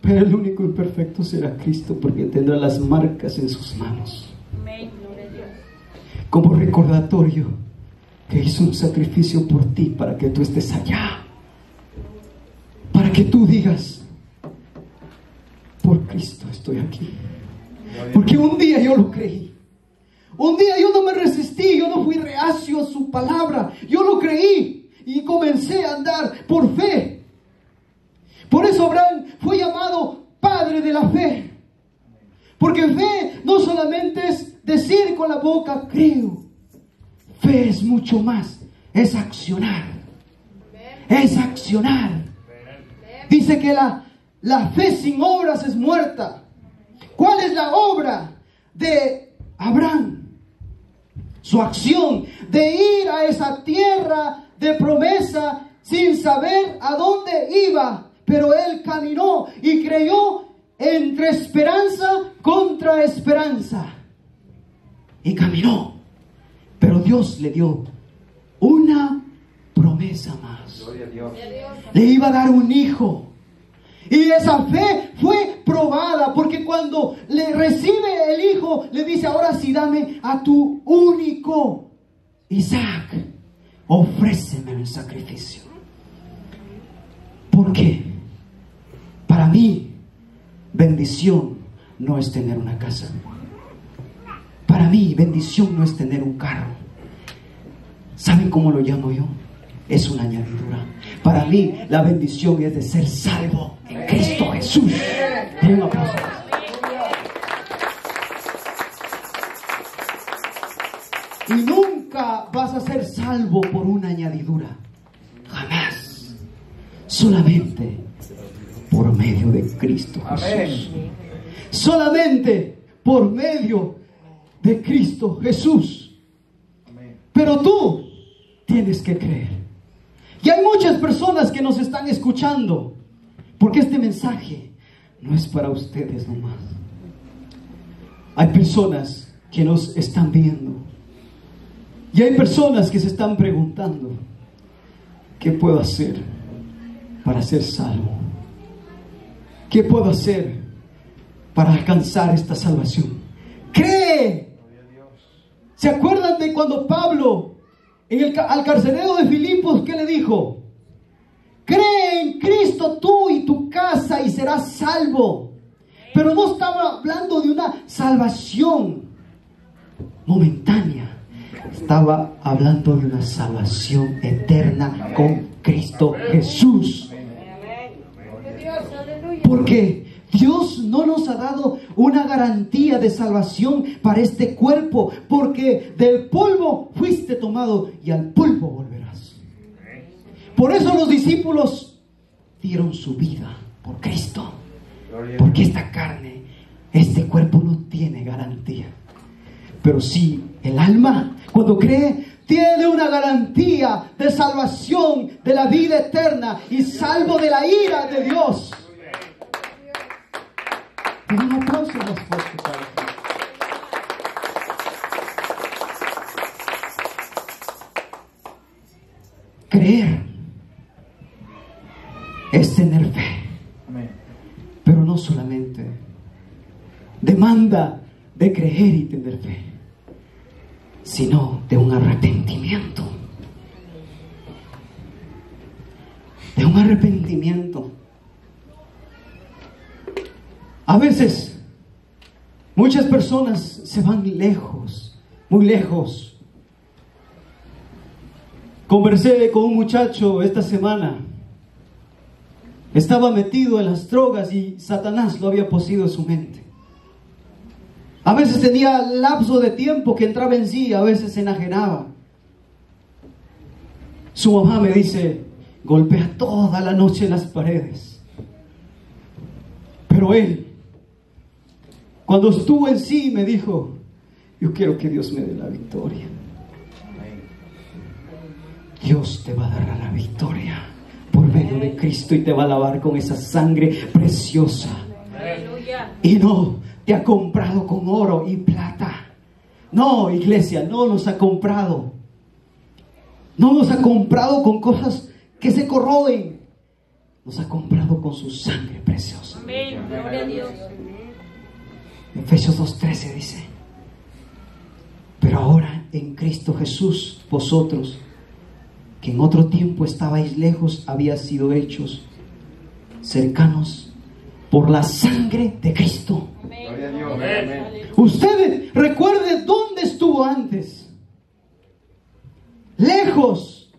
Pero el único imperfecto será Cristo, porque tendrá las marcas en sus manos. Amén. Gloria a Dios. Como recordatorio que hizo un sacrificio por ti para que tú estés allá. para que tú digas: por Cristo estoy aquí. Porque un día yo lo creí. Un día yo no me resistí, yo no fui reacio a su palabra. Yo lo creí y comencé a andar por fe. Por eso Abraham fue llamado padre de la fe. Porque fe no solamente es decir con la boca creo. Fe es mucho más, es accionar. Es accionar. Dice que la fe sin obras es muerta. ¿Cuál es la obra de Abraham? Su acción de ir a esa tierra de promesa sin saber a dónde iba. Pero él caminó y creyó entre esperanza contra esperanza. Y caminó. Pero Dios le dio una promesa más. Gloria a Dios. Le iba a dar un hijo. Y esa fe fue probada, porque cuando le recibe el hijo, le dice: ahora sí, dame a tu único Isaac, ofréceme el sacrificio. ¿Por qué? Para mí, bendición no es tener una casa. Para mí, bendición no es tener un carro. ¿Saben cómo lo llamo yo? Es una añadidura. Para mí, la bendición es de ser salvo en Cristo Jesús. Y un aplauso. Y nunca vas a ser salvo por una añadidura. Jamás. Solamente por medio de Cristo Jesús. Solamente por medio de Cristo Jesús. Pero tú tienes que creer. Y hay muchas personas que nos están escuchando, porque este mensaje no es para ustedes nomás. Hay personas que nos están viendo. Y hay personas que se están preguntando: ¿qué puedo hacer para ser salvo? ¿Qué puedo hacer para alcanzar esta salvación? ¡Cree! ¿Se acuerdan de cuando Pablo al carcelero de Filipos, qué le dijo? Cree en Cristo tú y tu casa y serás salvo. Pero no estaba hablando de una salvación momentánea. Estaba hablando de una salvación eterna con Cristo Jesús. Porque Dios no nos ha dado una garantía de salvación para este cuerpo, porque del polvo fuiste tomado y al polvo volverás. Por eso los discípulos dieron su vida por Cristo, porque esta carne, este cuerpo no tiene garantía. Pero sí, el alma, cuando cree, tiene una garantía de salvación, de la vida eterna y salvo de la ira de Dios. Un aplauso más fuerte para ti. Creer es tener fe. Amén. Pero no solamente demanda de creer y tener fe, sino de un arrepentimiento. De un arrepentimiento. A veces, muchas personas se van lejos, muy lejos. Conversé con un muchacho esta semana. Estaba metido en las drogas y Satanás lo había poseído en su mente. A veces tenía lapso de tiempo que entraba en sí, a veces se enajenaba. Su mamá me dice: golpea toda la noche en las paredes. Pero él, cuando estuvo en sí, me dijo: yo quiero que Dios me dé la victoria. Dios te va a dar la victoria por medio de Cristo y te va a lavar con esa sangre preciosa. Y no te ha comprado con oro y plata. No, iglesia, no nos ha comprado. No nos ha comprado con cosas que se corroen. Nos ha comprado con su sangre preciosa. Amén. Gloria a Dios. Efesios 2:13 dice: pero ahora en Cristo Jesús, vosotros, que en otro tiempo estabais lejos, habíais sido hechos cercanos por la sangre de Cristo. Gloria a Dios. Amén. Usted recuerde dónde estuvo antes. Lejos,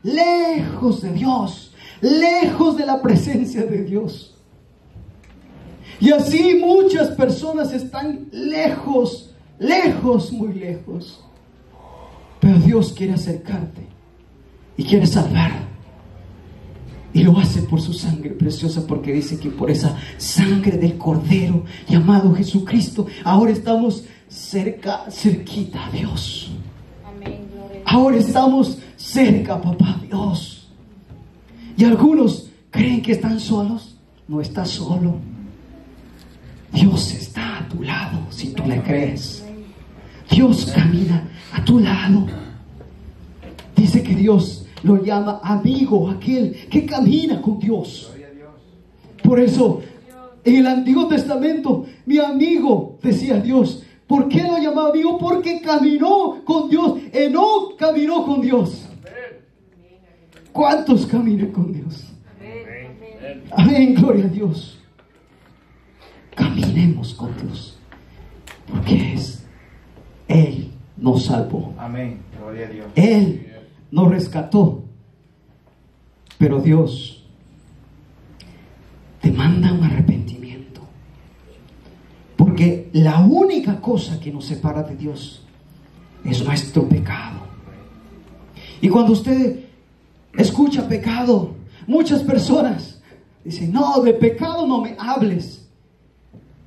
lejos de Dios, lejos de la presencia de Dios. Y así muchas personas están lejos, lejos, muy lejos. Pero Dios quiere acercarte y quiere salvar. Y lo hace por su sangre preciosa, porque dice que por esa sangre del Cordero llamado Jesucristo, ahora estamos cerquita a Dios. Amén, gloria a Dios. Ahora estamos cerca, papá Dios. Y algunos creen que están solos. No estás solo. Dios está a tu lado si tú le crees. Dios camina a tu lado. Dice que Dios lo llama amigo, aquel que camina con Dios. Gloria a Dios. Por eso, en el Antiguo Testamento, mi amigo, decía Dios. ¿Por qué lo llamaba amigo? Porque caminó con Dios. Enoc caminó con Dios. ¿Cuántos caminan con Dios? Amén, gloria a Dios. Caminemos con Dios, porque Él nos salvó. Amén. Gloria a Dios. Él nos rescató. Pero Dios demanda un arrepentimiento, porque la única cosa que nos separa de Dios es nuestro pecado. Y cuando usted escucha pecado, muchas personas dicen: no, de pecado no me hables.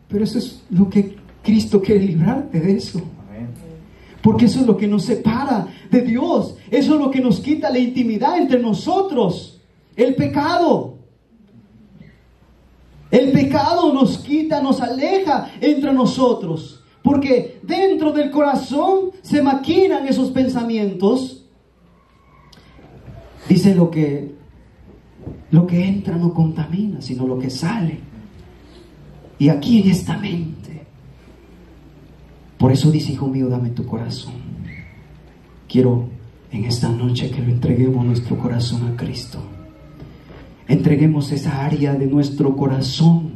Pero eso es lo que Cristo quiere librarte de eso. Amén. Porque eso es lo que nos separa de Dios. Eso es lo que nos quita la intimidad entre nosotros. El pecado. El pecado nos quita, nos aleja entre nosotros. Porque dentro del corazón se maquinan esos pensamientos. Dice lo que entra no contamina, sino lo que sale. Y aquí en esta mente. Por eso dice: hijo mío, dame tu corazón. Quiero en esta noche que lo entreguemos nuestro corazón a Cristo. Entreguemos esa área de nuestro corazón,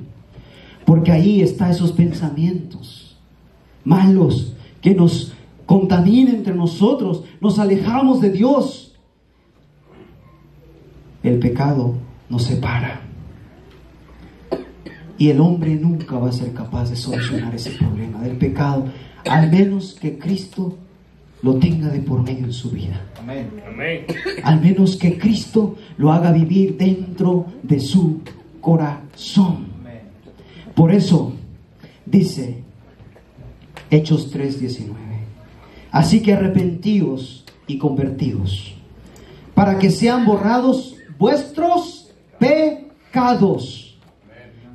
porque ahí están esos pensamientos malos que nos contaminan entre nosotros, nos alejamos de Dios. El pecado nos separa. Y el hombre nunca va a ser capaz de solucionar ese problema del pecado, al menos que Cristo lo tenga de por medio en su vida. Amén. Amén. Al menos que Cristo lo haga vivir dentro de su corazón. Amén. Por eso dice Hechos 3:19: así que arrepentíos y convertíos, para que sean borrados vuestros pecados,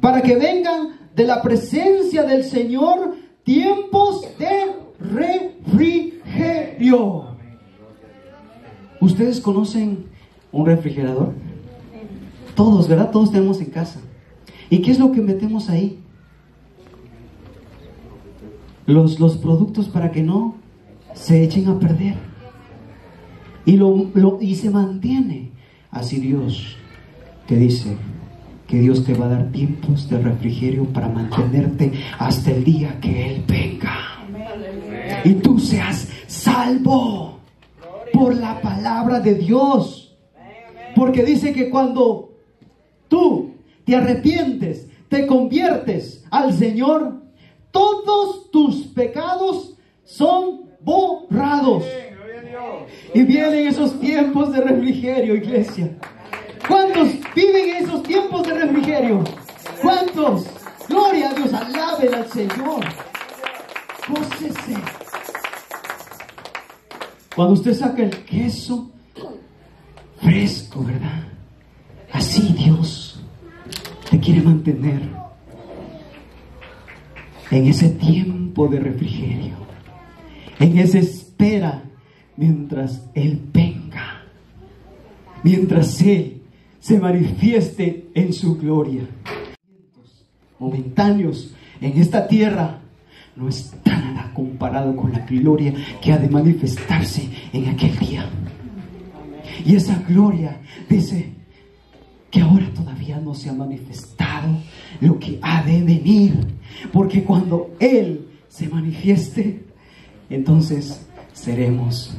para que vengan de la presencia del Señor tiempos de refrigerio. ¿Ustedes conocen un refrigerador? Todos, ¿verdad? Todos tenemos en casa. ¿Y qué es lo que metemos ahí? Los productos para que no se echen a perder. Y se mantiene. Así Dios te dice que Dios te va a dar tiempos de refrigerio para mantenerte hasta el día que Él venga. Y tú seas salvo por la palabra de Dios. Porque dice que cuando tú te arrepientes, te conviertes al Señor, todos tus pecados son borrados. Gloria a Dios. Y vienen esos tiempos de refrigerio, iglesia. ¿Cuántos viven esos tiempos de refrigerio? ¿Cuántos? Gloria a Dios, alaben al Señor. Gócese. Cuando usted saca el queso fresco, ¿verdad? Así Dios te quiere mantener en ese tiempo de refrigerio, en esa espera mientras Él venga, mientras Él se manifieste en su gloria. Momentáneos en esta tierra no está nada comparado con la gloria que ha de manifestarse en aquel día. Y esa gloria, dice, que ahora todavía no se ha manifestado lo que ha de venir, porque cuando Él se manifieste, entonces seremos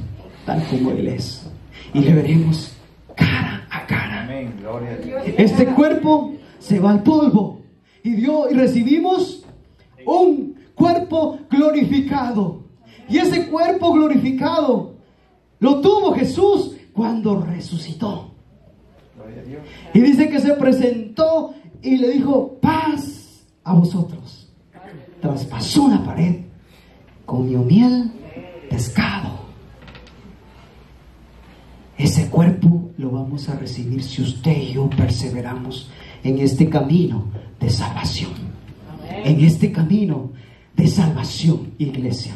tal como Él es y le veremos cara a cara. Amén. Gloria a Dios. Este cuerpo se va al polvo y recibimos un cuerpo glorificado, y ese cuerpo glorificado lo tuvo Jesús cuando resucitó. Gloria a Dios. Y dice que se presentó y le dijo: paz a vosotros. Traspasó una pared, comió miel, pescado. Ese cuerpo lo vamos a recibir si usted y yo perseveramos en este camino de salvación. En este camino de salvación, iglesia.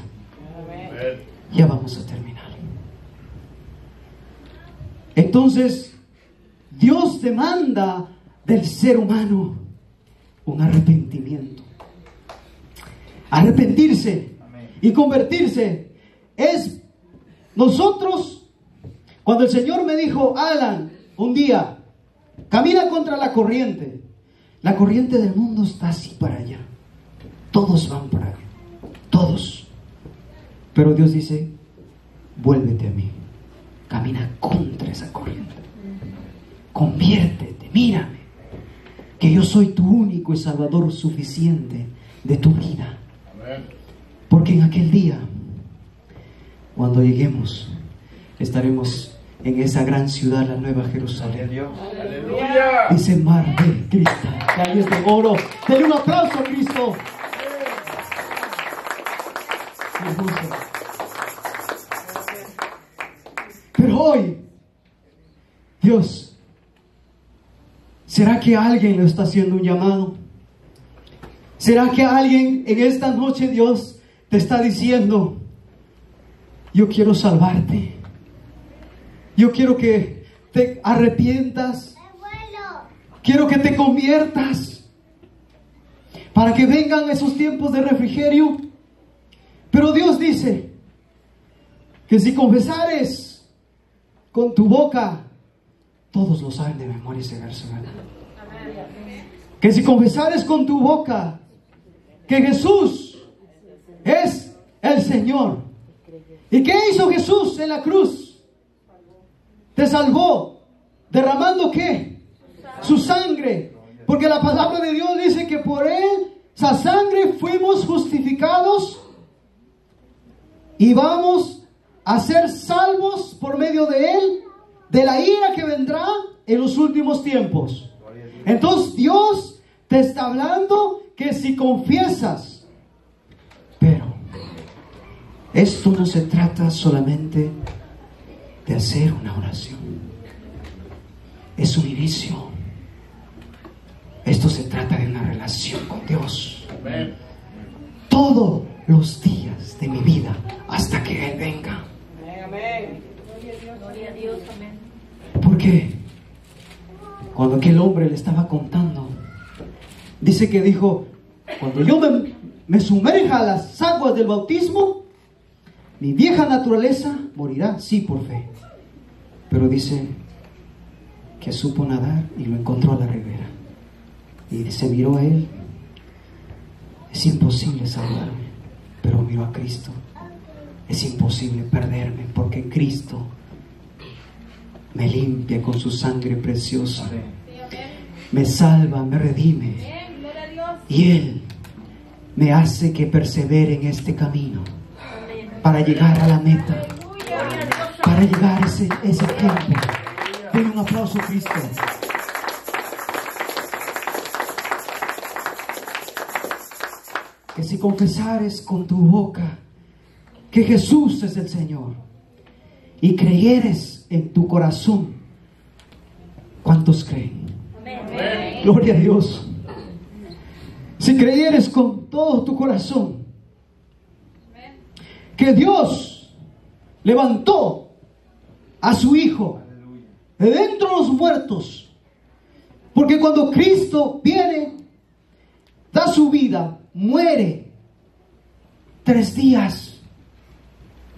Ya vamos a terminar. Entonces, Dios demanda del ser humano un arrepentimiento. Arrepentirse y convertirse es nosotros. Cuando el Señor me dijo: Alan, un día camina contra la corriente del mundo está así para allá, todos van para allá, todos, pero Dios dice: vuélvete a mí, camina contra esa corriente, conviértete, mírame, que yo soy tu único y salvador suficiente de tu vida. Porque en aquel día, cuando lleguemos, estaremos en esa gran ciudad, la Nueva Gloria a Jerusalén. Dios. Dice mar de cristal, calles de oro. Denle un aplauso a Cristo. Hermoso. Pero hoy, Dios, ¿será que alguien le está haciendo un llamado? ¿Será que alguien en esta noche, Dios, te está diciendo: yo quiero salvarte, yo quiero que te arrepientas, quiero que te conviertas, para que vengan esos tiempos de refrigerio? Pero Dios dice que si confesares con tu boca, todos lo saben de memoria ese verso, ¿verdad? Que si confesares con tu boca que Jesús es el Señor. ¿Y qué hizo Jesús en la cruz? Te salvó, derramando ¿qué? Su sangre. Porque la palabra de Dios dice que por Él, esa sangre, fuimos justificados y vamos a ser salvos por medio de Él de la ira que vendrá en los últimos tiempos. Entonces Dios te está hablando que si confiesas, pero esto no se trata solamente de hacer una oración, es un inicio. Esto se trata de una relación con Dios. Amén. Todos los días de mi vida hasta que Él venga. Amén. Gloria a Dios. Amén. Porque cuando aquel hombre le estaba contando, dice que dijo: cuando yo me sumerja a las aguas del bautismo, mi vieja naturaleza morirá, sí, por fe. Pero dice que supo nadar y lo encontró a la ribera. Y se miró a él: es imposible salvarme, pero miró a Cristo. Es imposible perderme, porque Cristo me limpia con su sangre preciosa, me salva, me redime, y Él me hace que persevere en este camino para llegar a la meta, para llegar a ese tiempo. Denle un aplauso a Cristo. Que si confesares con tu boca que Jesús es el Señor y creyeres en tu corazón, ¿cuántos creen? Amén. Gloria a Dios. Si creyeres con todo tu corazón que Dios levantó a su Hijo de dentro de los muertos, porque cuando Cristo viene, da su vida, muere 3 días,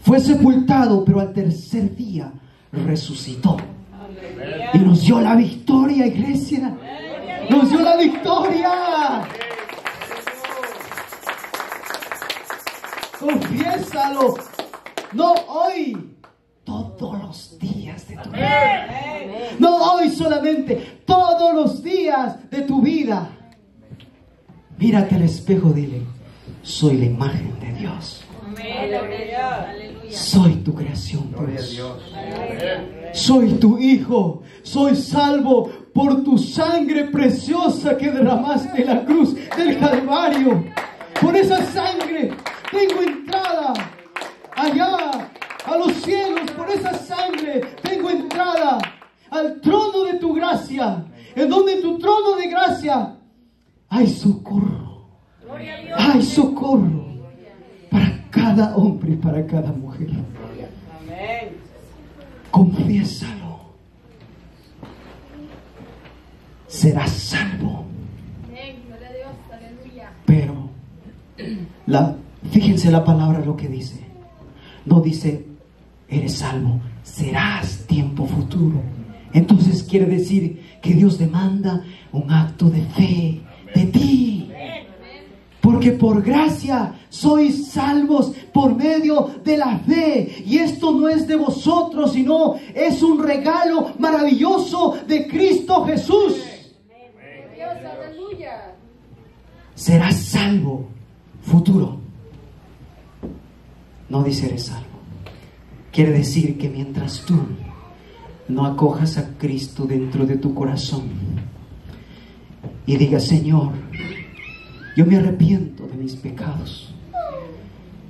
fue sepultado, pero al tercer día resucitó. Y nos dio la victoria, iglesia. Nos dio la victoria. Confiésalo. No hoy, todos los días de tu vida. No hoy solamente, todos los días de tu vida. Mírate al espejo, dile: soy la imagen de Dios. Soy tu creación, Dios. Soy tu hijo. Soy salvo por tu sangre preciosa que derramaste en la cruz del Calvario. Por esa sangre tengo entrada allá a los cielos. Por esa sangre tengo entrada al trono de tu gracia, en donde en tu trono de gracia hay socorro. Hay socorro para cada hombre y para cada mujer. Confiésalo. Serás salvo. Pero fíjense la palabra lo que dice. No dice eres salvo, serás tiempo futuro. Entonces quiere decir que Dios demanda un acto de fe de ti. Porque por gracia sois salvos por medio de la fe. Y esto no es de vosotros, sino es un regalo maravilloso de Cristo Jesús. Serás salvo futuro. No dice eres salvo. Quiere decir que mientras tú no acojas a Cristo dentro de tu corazón y digas: Señor, yo me arrepiento de mis pecados.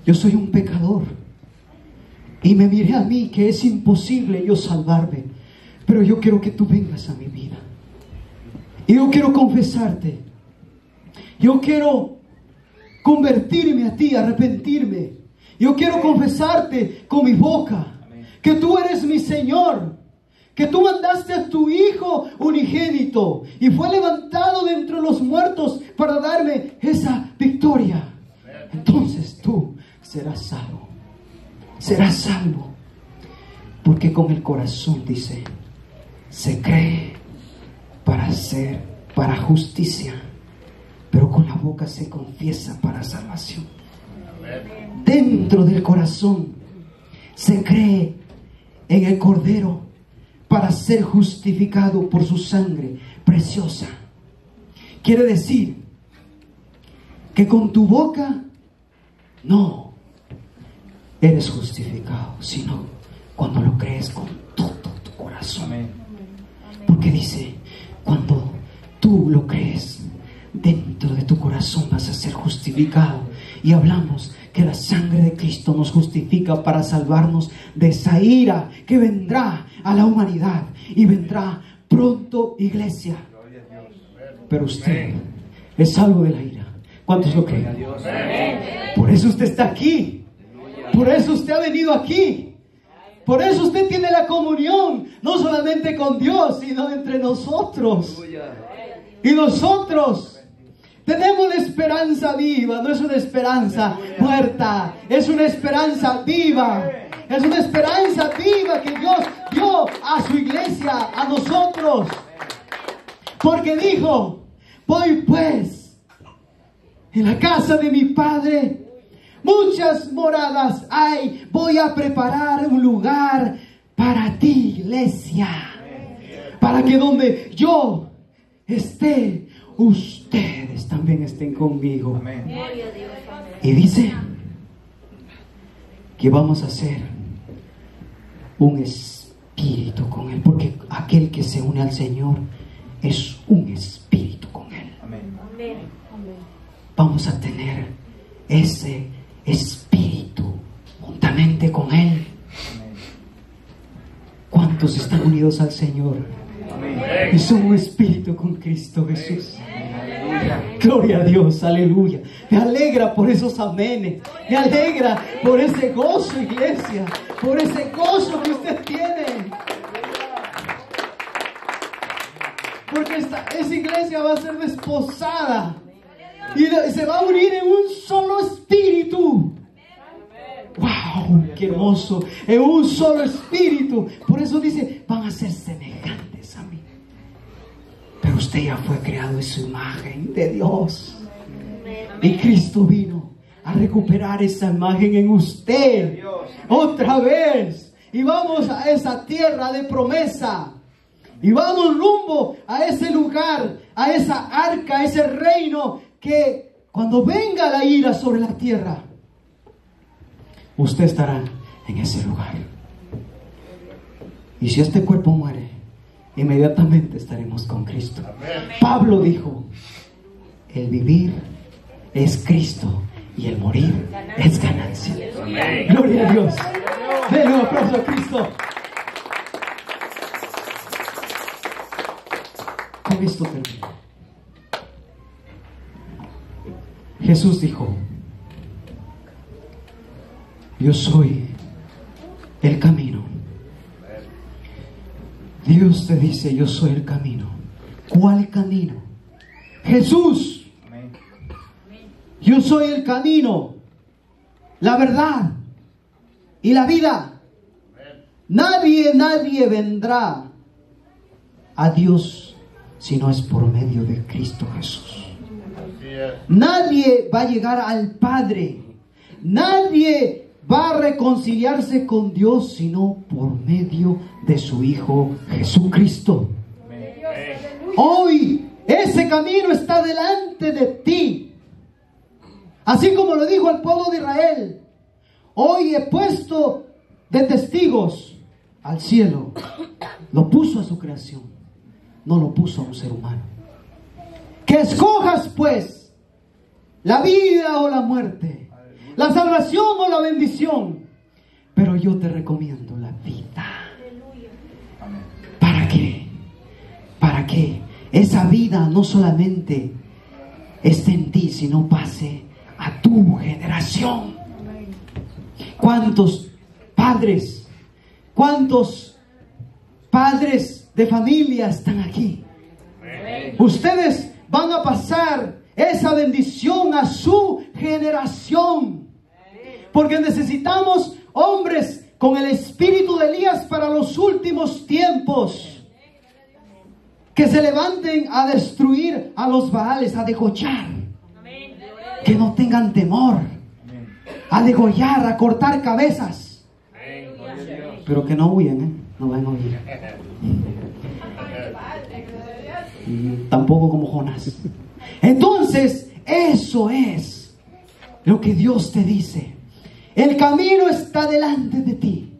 Yo soy un pecador. Y me miré a mí que es imposible yo salvarme. Pero yo quiero que tú vengas a mi vida. Y yo quiero confesarte. Yo quiero convertirme a ti, arrepentirme. Yo quiero confesarte con mi boca que tú eres mi Señor. Que tú mandaste a tu Hijo unigénito y fue levantado de entre los muertos para darme esa victoria. Entonces tú serás salvo. Serás salvo. Porque con el corazón, dice, se cree para justicia, pero con la boca se confiesa para salvación. Dentro del corazón se cree en el Cordero para ser justificado por su sangre preciosa. Quiere decir que con tu boca no eres justificado, sino cuando lo crees con todo tu corazón. Porque dice, cuando tú lo crees dentro de tu corazón vas a ser justificado. Y hablamos que la sangre de Cristo nos justifica para salvarnos de esa ira que vendrá a la humanidad. Y vendrá pronto, iglesia. Pero usted es salvo de la ira. ¿Cuántos lo creen? Por eso usted está aquí. Por eso usted ha venido aquí. Por eso usted tiene la comunión, no solamente con Dios, sino entre nosotros. Y nosotros tenemos la esperanza viva, no es una esperanza muerta, es una esperanza viva. Es una esperanza viva que Dios dio a su iglesia, a nosotros. Porque dijo, voy pues, en la casa de mi Padre muchas moradas hay, voy a preparar un lugar para ti, iglesia. Para que donde yo esté, ustedes también estén conmigo. Y dice que vamos a hacer un espíritu con Él, porque aquel que se une al Señor es un espíritu con Él. Vamos a tener ese espíritu juntamente con Él. ¿Cuántos están unidos al Señor? Y son un espíritu con Cristo Jesús. Gloria a Dios, aleluya. Me alegra por esos amenes. Me alegra por ese gozo, iglesia. Por ese gozo que usted tiene. Porque esa iglesia va a ser desposada. Y se va a unir en un solo espíritu. ¡Wow! qué hermoso. En un solo espíritu. Por eso dice, van a ser semejantes a mí. Pero usted ya fue creado en su imagen de Dios. Y Cristo vino a recuperar esa imagen en usted. Otra vez. Y vamos a esa tierra de promesa. Y vamos rumbo a ese lugar, a esa arca, a ese reino que cuando venga la ira sobre la tierra, usted estará en ese lugar. Y si este cuerpo muere, inmediatamente estaremos con Cristo. Amén. Pablo dijo, el vivir es Cristo y el morir es ganancia. Amén. Gloria a Dios. Denle un aplauso a Cristo. Con esto termino. Jesús dijo, yo soy el camino. Dios te dice, yo soy el camino. ¿Cuál camino? Jesús. Yo soy el camino, la verdad y la vida. Nadie vendrá a Dios si no es por medio de Cristo Jesús. Nadie va a llegar al Padre. Nadie va a reconciliarse con Dios sino por medio de su Hijo Jesucristo. Hoy ese camino está delante de ti. Así como lo dijo el pueblo de Israel. Hoy he puesto de testigos al cielo. Lo puso a su creación. No lo puso a un ser humano. Que escojas pues la vida o la muerte, la salvación o la bendición. Pero yo te recomiendo la vida. ¿Para qué? Para que esa vida no solamente esté en ti, sino pase a tu generación. ¿Cuántos padres de familia están aquí? Ustedes van a pasar esa bendición a su generación. Porque necesitamos hombres con el espíritu de Elías para los últimos tiempos. Que se levanten a destruir a los Baales, a degollar. Que no tengan temor. A degollar, a cortar cabezas. Pero que no huyan, no van a huir. Tampoco como Jonás. Entonces, eso es lo que Dios te dice. El camino está delante de ti.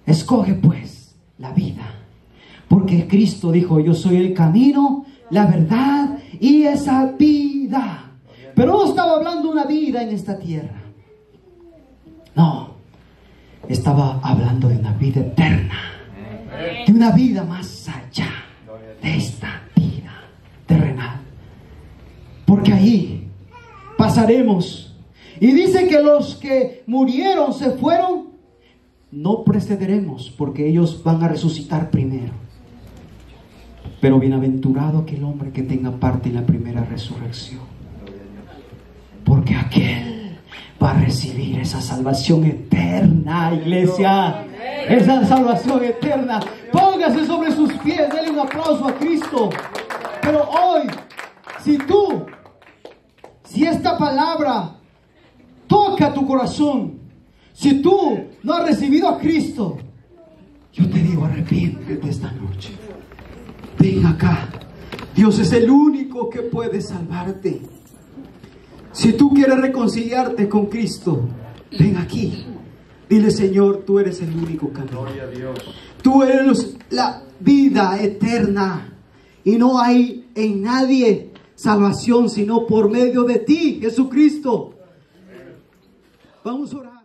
Escoge pues la vida. Porque Cristo dijo, yo soy el camino, la verdad y esa vida. Pero no estaba hablando de una vida en esta tierra. No. Estaba hablando de una vida eterna. De una vida más allá de esta vida terrenal. Porque ahí pasaremos. Y dice que los que murieron, se fueron, no precederemos, porque ellos van a resucitar primero. Pero bienaventurado aquel hombre que tenga parte en la primera resurrección. Porque aquel va a recibir esa salvación eterna, iglesia. Esa salvación eterna. Póngase sobre sus pies, denle un aplauso a Cristo. Pero hoy, si esta palabra toca tu corazón, si tú no has recibido a Cristo, yo te digo, arrepiéntete esta noche. Ven acá. Dios es el único que puede salvarte. Si tú quieres reconciliarte con Cristo, ven aquí. Dile, Señor, tú eres el único camino. Tú eres la vida eterna. Y no hay en nadie salvación sino por medio de ti, Jesucristo. Vamos a orar.